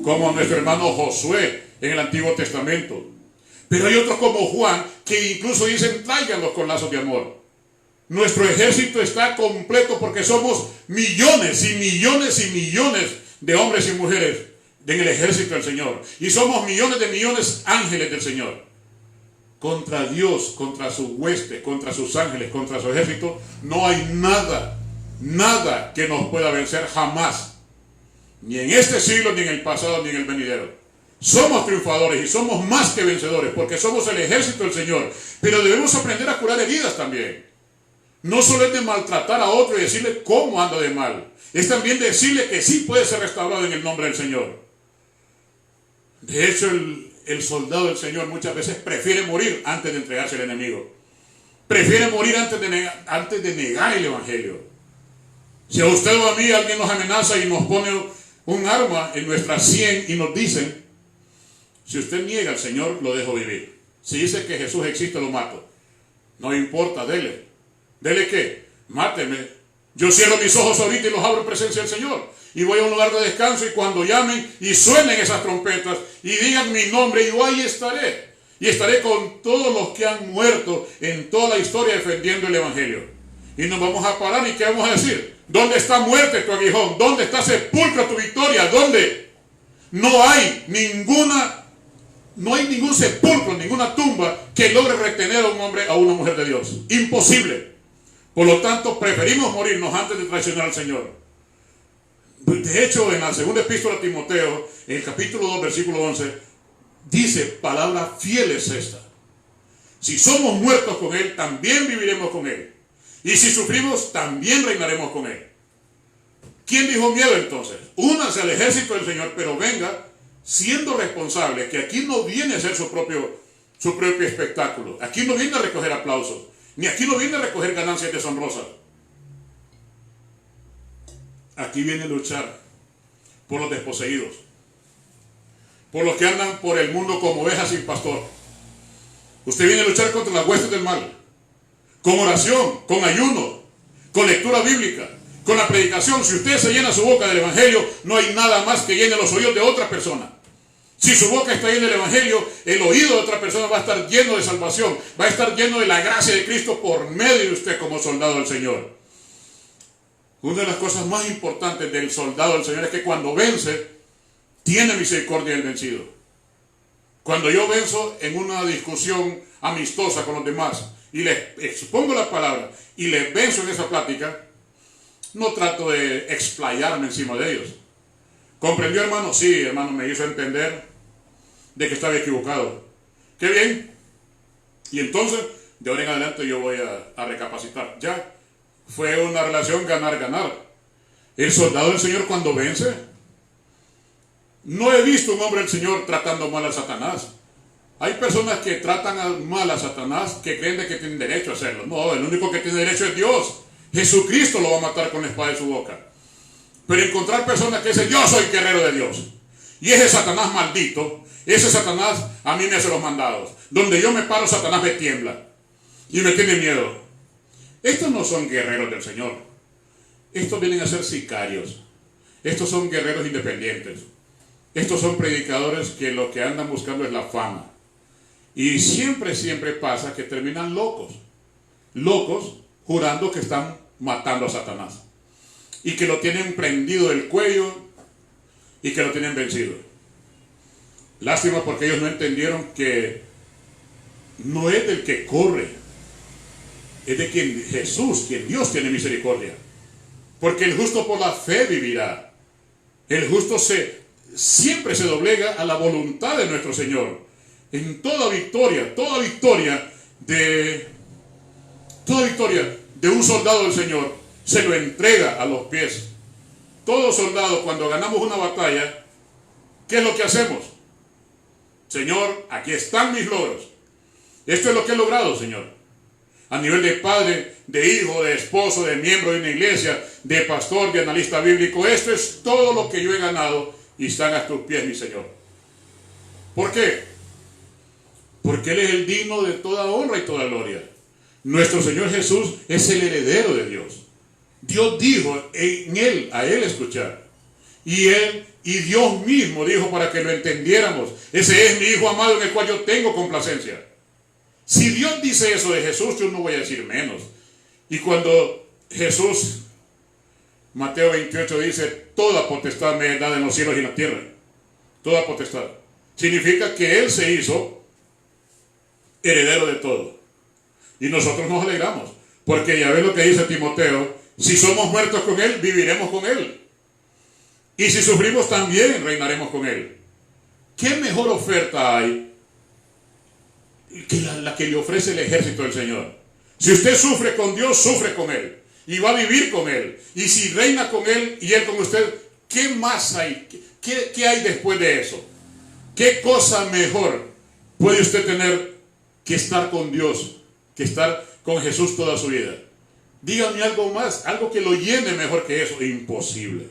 Speaker 2: como nuestro hermano Josué en el Antiguo Testamento. Pero hay otros como Juan que incluso dicen: tráiganlos con lazos de amor. Nuestro ejército está completo porque somos millones y millones y millones de hombres y mujeres en el ejército del Señor. Y somos millones de millones ángeles del Señor. Contra Dios, contra su hueste, contra sus ángeles, contra su ejército, no hay nada, nada que nos pueda vencer jamás. Ni en este siglo, ni en el pasado, ni en el venidero. Somos triunfadores y somos más que vencedores porque somos el ejército del Señor. Pero debemos aprender a curar heridas también. No solo es de maltratar a otro y decirle cómo anda de mal. Es también decirle que sí puede ser restaurado en el nombre del Señor. De hecho, el soldado del Señor muchas veces prefiere morir antes de entregarse al enemigo. Prefiere morir antes de negar el evangelio. Si a usted o a mí alguien nos amenaza y nos pone un arma en nuestra sien y nos dicen: si usted niega al Señor, lo dejo vivir. Si dice que Jesús existe, lo mato. No importa, dele. ¿Dele qué? Máteme. Yo cierro mis ojos ahorita y los abro en presencia del Señor. Y voy a un lugar de descanso y cuando llamen y suenen esas trompetas y digan mi nombre, yo ahí estaré. Y estaré con todos los que han muerto en toda la historia defendiendo el evangelio. Y nos vamos a parar y ¿qué vamos a decir? ¿Dónde está muerte tu aguijón? ¿Dónde está sepulcro tu victoria? ¿Dónde? No hay ningún sepulcro, ninguna tumba que logre retener a un hombre, a una mujer de Dios. Imposible. Por lo tanto, preferimos morirnos antes de traicionar al Señor. De hecho, en la segunda epístola a Timoteo, en el capítulo 2, versículo 11, dice: palabra fiel es esta. Si somos muertos con Él, también viviremos con Él. Y si sufrimos, también reinaremos con Él. ¿Quién dijo miedo entonces? Únanse al ejército del Señor, pero venga siendo responsable, que aquí no viene a ser su propio espectáculo. Aquí no viene a recoger aplausos. Ni aquí no viene a recoger ganancias deshonrosas. Aquí viene a luchar por los desposeídos, por los que andan por el mundo como ovejas sin pastor. Usted viene a luchar contra las huestes del mal, con oración, con ayuno, con lectura bíblica, con la predicación. Si usted se llena su boca del evangelio, no hay nada más que llene los oídos de otra persona. Si su boca está llena del evangelio, el oído de otra persona va a estar lleno de salvación, va a estar lleno de la gracia de Cristo por medio de usted como soldado del Señor. Una de las cosas más importantes del soldado del Señor es que cuando vence, tiene misericordia del vencido. Cuando yo venzo en una discusión amistosa con los demás y les expongo la palabra y les venzo en esa plática, no trato de explayarme encima de ellos. ¿Comprendió, hermano? Sí, hermano, me hizo entender de que estaba equivocado. ¡Qué bien! Y entonces, de ahora en adelante yo voy a recapacitar. Ya, fue una relación ganar-ganar. El soldado del Señor cuando vence, no he visto un hombre del Señor tratando mal a Satanás. Hay personas que tratan mal a Satanás que creen de que tienen derecho a hacerlo. No, el único que tiene derecho es Dios. Jesucristo lo va a matar con la espada de su boca. Pero encontrar personas que dicen: yo soy guerrero de Dios, y ese Satanás maldito Ese Satanás a mí me hace los mandados. Donde yo me paro, Satanás me tiembla y me tiene miedo. Estos no son guerreros del Señor. Estos vienen a ser sicarios. Estos son guerreros independientes. Estos son predicadores que lo que andan buscando es la fama. Y siempre pasa que terminan locos. Locos jurando que están matando a Satanás. Y que lo tienen prendido del cuello y que lo tienen vencido. Lástima porque ellos no entendieron que no es del que corre, es de quien Jesús, quien Dios tiene misericordia. Porque el justo por la fe vivirá. El justo siempre se doblega a la voluntad de nuestro Señor. En toda victoria de un soldado del Señor se lo entrega a los pies. Todo soldado, cuando ganamos una batalla, ¿qué es lo que hacemos? Señor, aquí están mis logros. Esto es lo que he logrado, Señor. A nivel de padre, de hijo, de esposo, de miembro de una iglesia, de pastor, de analista bíblico. Esto es todo lo que yo he ganado y están a tus pies, mi Señor. ¿Por qué? Porque Él es el digno de toda honra y toda gloria. Nuestro Señor Jesús es el heredero de Dios. Dios dijo en Él, a Él escuchar. Y Dios mismo dijo para que lo entendiéramos. Ese es mi Hijo amado en el cual yo tengo complacencia. Si Dios dice eso de Jesús, yo no voy a decir menos. Y cuando Jesús, Mateo 28 dice, toda potestad me es dada en los cielos y en la tierra. Toda potestad. Significa que Él se hizo heredero de todo. Y nosotros nos alegramos. Porque ya ves lo que dice Timoteo, si somos muertos con Él, viviremos con Él. Y si sufrimos también, reinaremos con Él. ¿Qué mejor oferta hay que la que le ofrece el ejército del Señor? Si usted sufre con Dios, sufre con Él. Y va a vivir con Él. Y si reina con Él y Él con usted, ¿qué más hay? ¿Qué hay después de eso? ¿Qué cosa mejor puede usted tener que estar con Dios? Que estar con Jesús toda su vida. Dígame algo más, algo que lo llene mejor que eso. Imposible.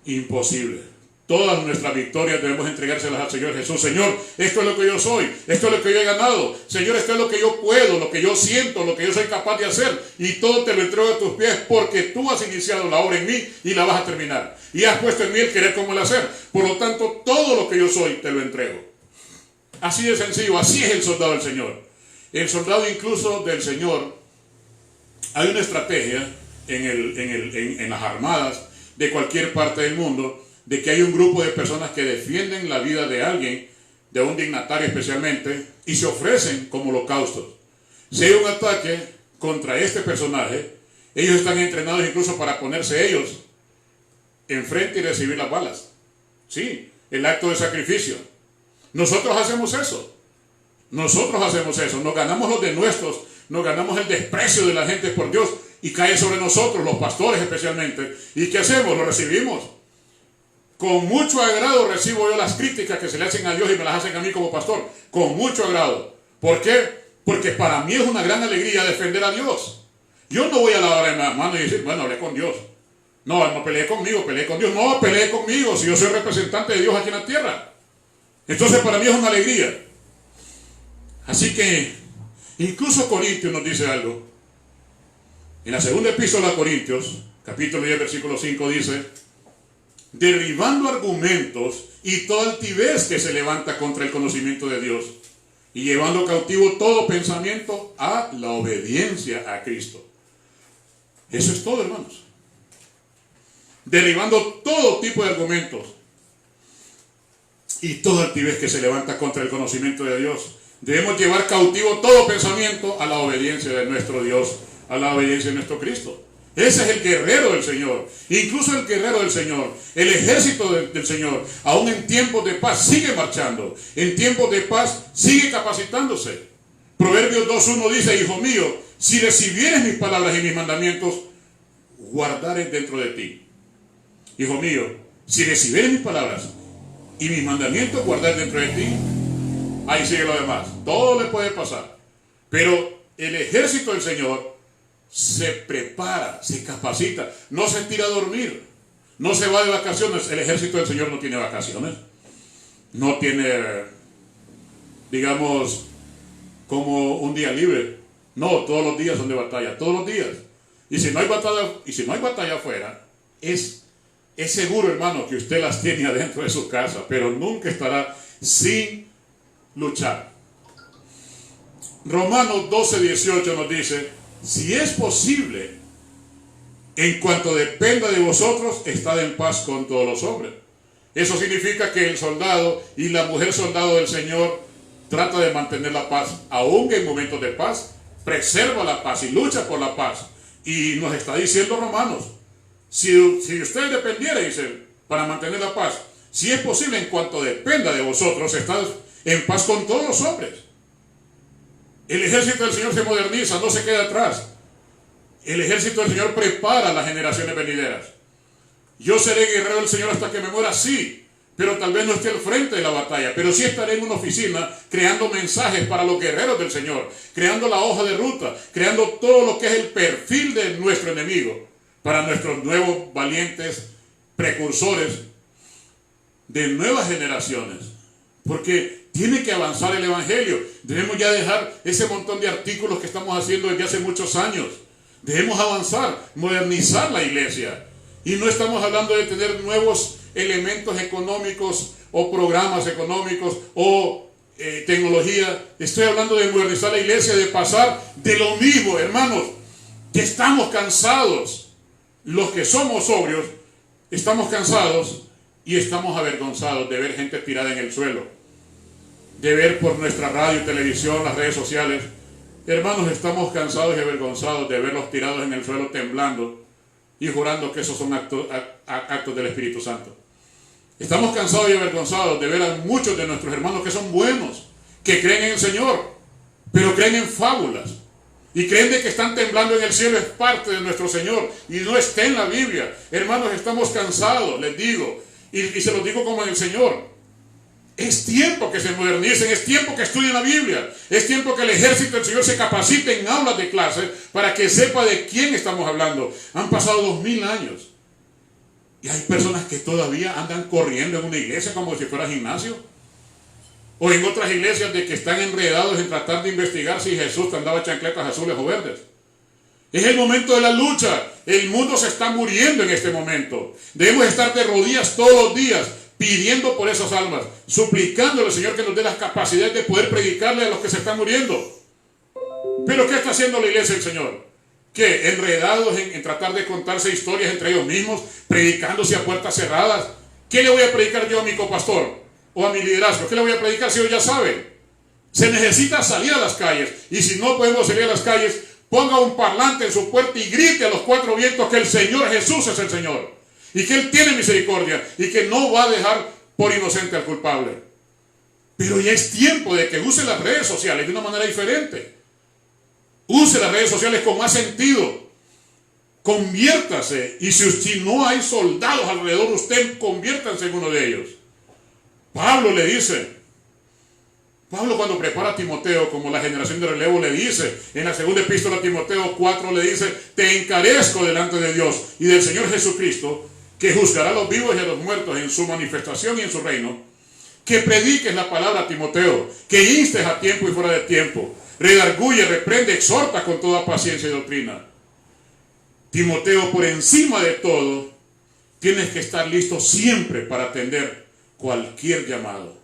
Speaker 2: Imposible. Todas nuestras victorias debemos entregárselas al Señor Jesús. Señor, esto es lo que yo soy, esto es lo que yo he ganado. Señor, esto es lo que yo puedo, lo que yo siento, lo que yo soy capaz de hacer. Y todo te lo entrego a tus pies porque tú has iniciado la obra en mí y la vas a terminar. Y has puesto en mí el querer como el hacer. Por lo tanto, todo lo que yo soy te lo entrego. Así de sencillo, así es el soldado del Señor. El soldado incluso del Señor, hay una estrategia en las armadas de cualquier parte del mundo, de que hay un grupo de personas que defienden la vida de alguien, de un dignatario especialmente, y se ofrecen como holocaustos. Si hay un ataque contra este personaje, ellos están entrenados incluso para ponerse ellos enfrente y recibir las balas. Sí, el acto de sacrificio. Nosotros hacemos eso. Nosotros hacemos eso. Nos ganamos los de nuestros, nos ganamos el desprecio de la gente por Dios y cae sobre nosotros, los pastores especialmente. ¿Y qué hacemos? Lo recibimos. Con mucho agrado recibo yo las críticas que se le hacen a Dios y me las hacen a mí como pastor. Con mucho agrado. ¿Por qué? Porque para mí es una gran alegría defender a Dios. Yo no voy a lavar en las manos y decir, bueno, hablé con Dios. No peleé conmigo, peleé con Dios. No, peleé conmigo si yo soy representante de Dios aquí en la tierra. Entonces para mí es una alegría. Así que incluso Corintios nos dice algo. En la segunda epístola a Corintios, capítulo 10, versículo 5 dice, derribando argumentos y toda altivez que se levanta contra el conocimiento de Dios y llevando cautivo todo pensamiento a la obediencia a Cristo. Eso es todo, hermanos. Derribando todo tipo de argumentos y toda altivez que se levanta contra el conocimiento de Dios. Debemos llevar cautivo todo pensamiento a la obediencia de nuestro Dios, a la obediencia de nuestro Cristo. Ese es el guerrero del Señor. Incluso el guerrero del Señor, el ejército del Señor, aún en tiempos de paz sigue marchando. En tiempos de paz sigue capacitándose. Proverbios 2.1 dice, hijo mío, si recibieres mis palabras y mis mandamientos, guardaré dentro de ti. Hijo mío, si recibieres mis palabras y mis mandamientos, guardar dentro de ti. Ahí sigue lo demás. Todo le puede pasar. Pero el ejército del Señor se prepara, se capacita, no se tira a dormir, no se va de vacaciones. El ejército del Señor no tiene vacaciones. no tiene, digamos, como un día libre. No, todos los días son de batalla, todos los días. Y si no hay batalla afuera, es seguro, hermano, que usted las tiene adentro de su casa, pero nunca estará sin luchar. Romanos 12:18 nos dice: si es posible, en cuanto dependa de vosotros, estad en paz con todos los hombres. Eso significa que el soldado y la mujer soldado del Señor trata de mantener la paz, aún en momentos de paz, preserva la paz y lucha por la paz. Y nos está diciendo Romanos, si usted dependiera, dice, para mantener la paz, si es posible, en cuanto dependa de vosotros, estad en paz con todos los hombres. El ejército del Señor se moderniza, no se queda atrás. El ejército del Señor prepara a las generaciones venideras. Yo seré guerrero del Señor hasta que me muera, sí, pero tal vez no esté al frente de la batalla, pero sí estaré en una oficina creando mensajes para los guerreros del Señor, creando la hoja de ruta, creando todo lo que es el perfil de nuestro enemigo, para nuestros nuevos valientes precursores de nuevas generaciones. Porque tiene que avanzar el Evangelio. Debemos ya dejar ese montón de artículos que estamos haciendo desde hace muchos años. Debemos avanzar, modernizar la iglesia. Y no estamos hablando de tener nuevos elementos económicos o programas económicos o tecnología. Estoy hablando de modernizar la iglesia, de pasar de lo mismo, hermanos, que estamos cansados. Los que somos sobrios estamos cansados y estamos avergonzados de ver gente tirada en el suelo, de ver por nuestra radio y televisión, las redes sociales. Hermanos, estamos cansados y avergonzados de verlos tirados en el suelo temblando y jurando que esos son actos del Espíritu Santo. Estamos cansados y avergonzados de ver a muchos de nuestros hermanos que son buenos, que creen en el Señor, pero creen en fábulas y creen de que están temblando en el cielo es parte de nuestro Señor y no está en la Biblia. Hermanos, estamos cansados, les digo, y se los digo como en el Señor. Es tiempo que se modernicen, es tiempo que estudien la Biblia, es tiempo que el ejército del Señor se capacite en aulas de clase para que sepa de quién estamos hablando. Han pasado 2000 años y hay personas que todavía andan corriendo en una iglesia como si fuera gimnasio, o en otras iglesias de que están enredados en tratar de investigar si Jesús andaba chancletas azules o verdes. Es el momento de la lucha. El mundo se está muriendo en este momento. Debemos estar de rodillas todos los días pidiendo por esas almas, suplicándole al Señor que nos dé las capacidades de poder predicarle a los que se están muriendo. Pero ¿qué está haciendo la iglesia del Señor? ¿Qué? ¿Enredados en tratar de contarse historias entre ellos mismos, predicándose a puertas cerradas? ¿Qué le voy a predicar yo a mi copastor o a mi liderazgo? ¿Qué le voy a predicar si ellos ya saben? Se necesita salir a las calles, y si no podemos salir a las calles, ponga un parlante en su puerta y grite a los cuatro vientos que el Señor Jesús es el Señor, y que Él tiene misericordia, y que no va a dejar por inocente al culpable. Pero ya es tiempo de que use las redes sociales de una manera diferente. Use las redes sociales con más sentido. Conviértase, y si no hay soldados alrededor, usted conviértanse en uno de ellos. Pablo cuando prepara a Timoteo como la generación de relevo, le dice, en la segunda epístola a Timoteo 4, le dice: te encarezco delante de Dios y del Señor Jesucristo, que juzgará a los vivos y a los muertos en su manifestación y en su reino, que prediques la palabra a Timoteo, que instes a tiempo y fuera de tiempo, redarguye, reprende, exhorta con toda paciencia y doctrina. Timoteo, por encima de todo, tienes que estar listo siempre para atender cualquier llamado.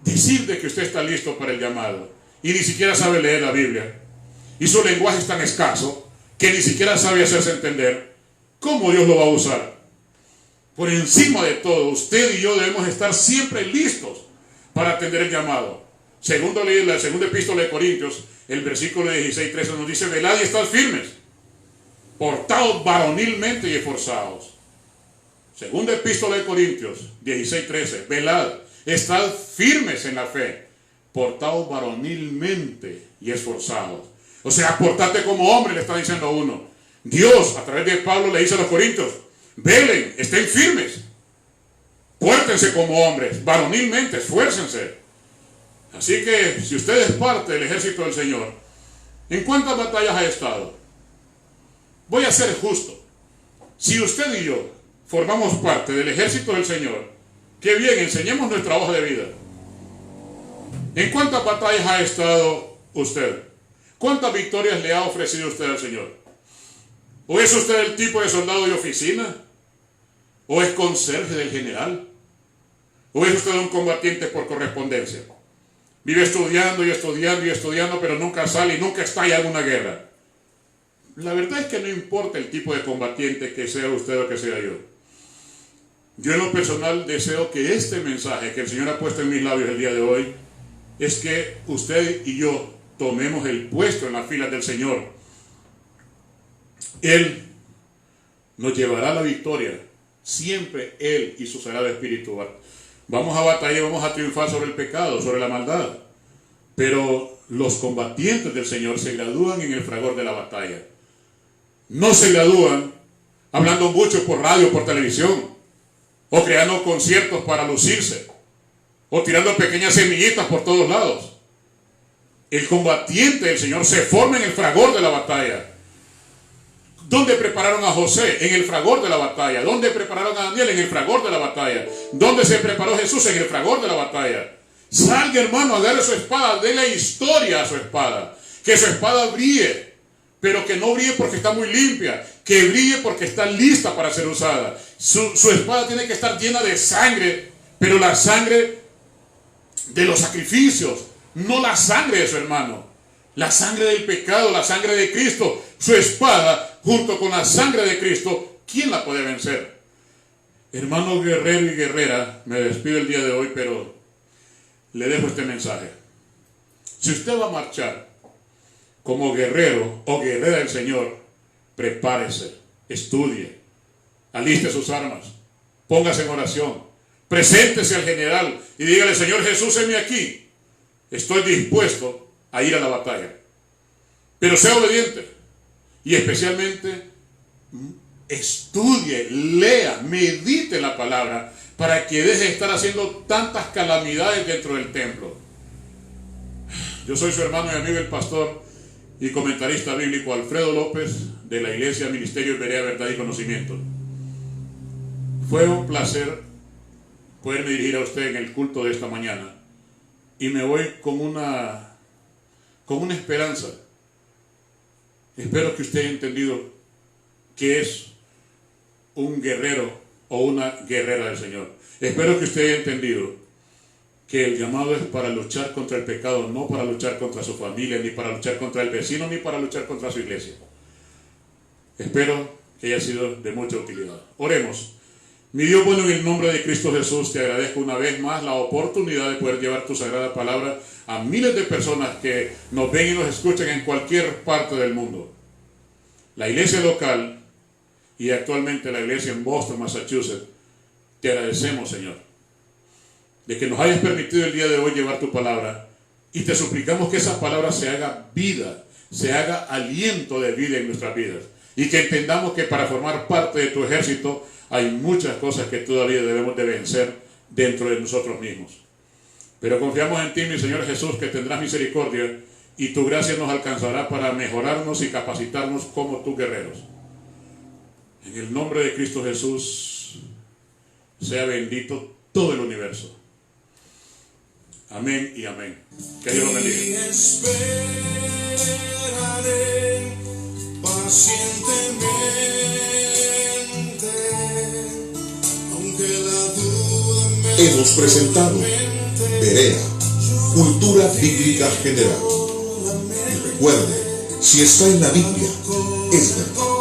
Speaker 2: Decir de que usted está listo para el llamado y ni siquiera sabe leer la Biblia, y su lenguaje es tan escaso que ni siquiera sabe hacerse entender, ¿cómo Dios lo va a usar? Por encima de todo, usted y yo debemos estar siempre listos para atender el llamado. Segundo leer la segunda epístola de Corintios, el versículo 16-13 nos dice: velad y estad firmes, portaos varonilmente y esforzados. Segunda epístola de Corintios 16-13, velad, estad firmes en la fe, portaos varonilmente y esforzados. O sea, portate como hombre, le está diciendo a uno. Dios, a través de Pablo, le dice a los corintios: velen, estén firmes, pórtense como hombres, varonilmente, esfuércense. Así que, si usted es parte del ejército del Señor, ¿en cuántas batallas ha estado? Voy a ser justo. Si usted y yo formamos parte del ejército del Señor, qué bien, enseñemos nuestra hoja de vida. ¿En cuántas batallas ha estado usted? ¿Cuántas victorias le ha ofrecido usted al Señor? ¿O es usted el tipo de soldado de oficina? ¿O es conserje del general? ¿O es usted un combatiente por correspondencia? Vive estudiando y estudiando y estudiando, pero nunca sale y nunca estalla en una guerra. La verdad es que no importa el tipo de combatiente que sea usted o que sea yo. Yo en lo personal deseo que este mensaje que el Señor ha puesto en mis labios el día de hoy es que usted y yo tomemos el puesto en las filas del Señor. Él nos llevará a la victoria. Siempre Él y su Sagrado Espíritu. Vamos a batallar, vamos a triunfar sobre el pecado, sobre la maldad. Pero los combatientes del Señor se gradúan en el fragor de la batalla. No se gradúan hablando mucho por radio, por televisión, o creando conciertos para lucirse, o tirando pequeñas semillitas por todos lados. El combatiente del Señor se forma en el fragor de la batalla. ¿Dónde prepararon a José? En el fragor de la batalla. ¿Dónde prepararon a Daniel? En el fragor de la batalla. ¿Dónde se preparó Jesús? En el fragor de la batalla. Salga, hermano, agarre su espada, déle historia a su espada. Que su espada brille, pero que no brille porque está muy limpia, que brille porque está lista para ser usada. Su espada tiene que estar llena de sangre, pero la sangre de los sacrificios, no la sangre de su hermano. La sangre del pecado, la sangre de Cristo. Su espada, junto con la sangre de Cristo, ¿quién la puede vencer? Hermano guerrero y guerrera, me despido el día de hoy, pero le dejo este mensaje. Si usted va a marchar como guerrero o guerrera del Señor, prepárese, estudie, aliste sus armas, póngase en oración, preséntese al general y dígale: Señor Jesús, heme aquí, estoy dispuesto a ir a la batalla. Pero sea obediente y especialmente estudie, lea, medite la palabra para que deje de estar haciendo tantas calamidades dentro del templo. Yo soy su hermano y amigo, el pastor y comentarista bíblico Alfredo López, de la Iglesia Ministerio Berea, Verdad y Conocimiento. Fue un placer poderme dirigir a usted en el culto de esta mañana, y me voy con una esperanza. Espero que usted haya entendido que es un guerrero o una guerrera del Señor. Espero que usted haya entendido que el llamado es para luchar contra el pecado, no para luchar contra su familia, ni para luchar contra el vecino, ni para luchar contra su iglesia. Espero que haya sido de mucha utilidad. Oremos. Mi Dios bueno, en el nombre de Cristo Jesús, te agradezco una vez más la oportunidad de poder llevar tu sagrada palabra a miles de personas que nos ven y nos escuchan en cualquier parte del mundo. La iglesia local y actualmente la iglesia en Boston, Massachusetts, te agradecemos, Señor, de que nos hayas permitido el día de hoy llevar tu palabra, y te suplicamos que esa palabra se haga vida, se haga aliento de vida en nuestras vidas, y que entendamos que para formar parte de tu ejército hay muchas cosas que todavía debemos de vencer dentro de nosotros mismos. Pero confiamos en ti, mi Señor Jesús, que tendrás misericordia y tu gracia nos alcanzará para mejorarnos y capacitarnos como tus guerreros. En el nombre de Cristo Jesús, sea bendito todo el universo. Amén y amén. Que Dios lo bendiga.
Speaker 3: Y esperaré pacientemente, aunque la duda me
Speaker 1: Hemos presentado Berea, Cultura Bíblica General. Y recuerde, si está en la Biblia, es verdad.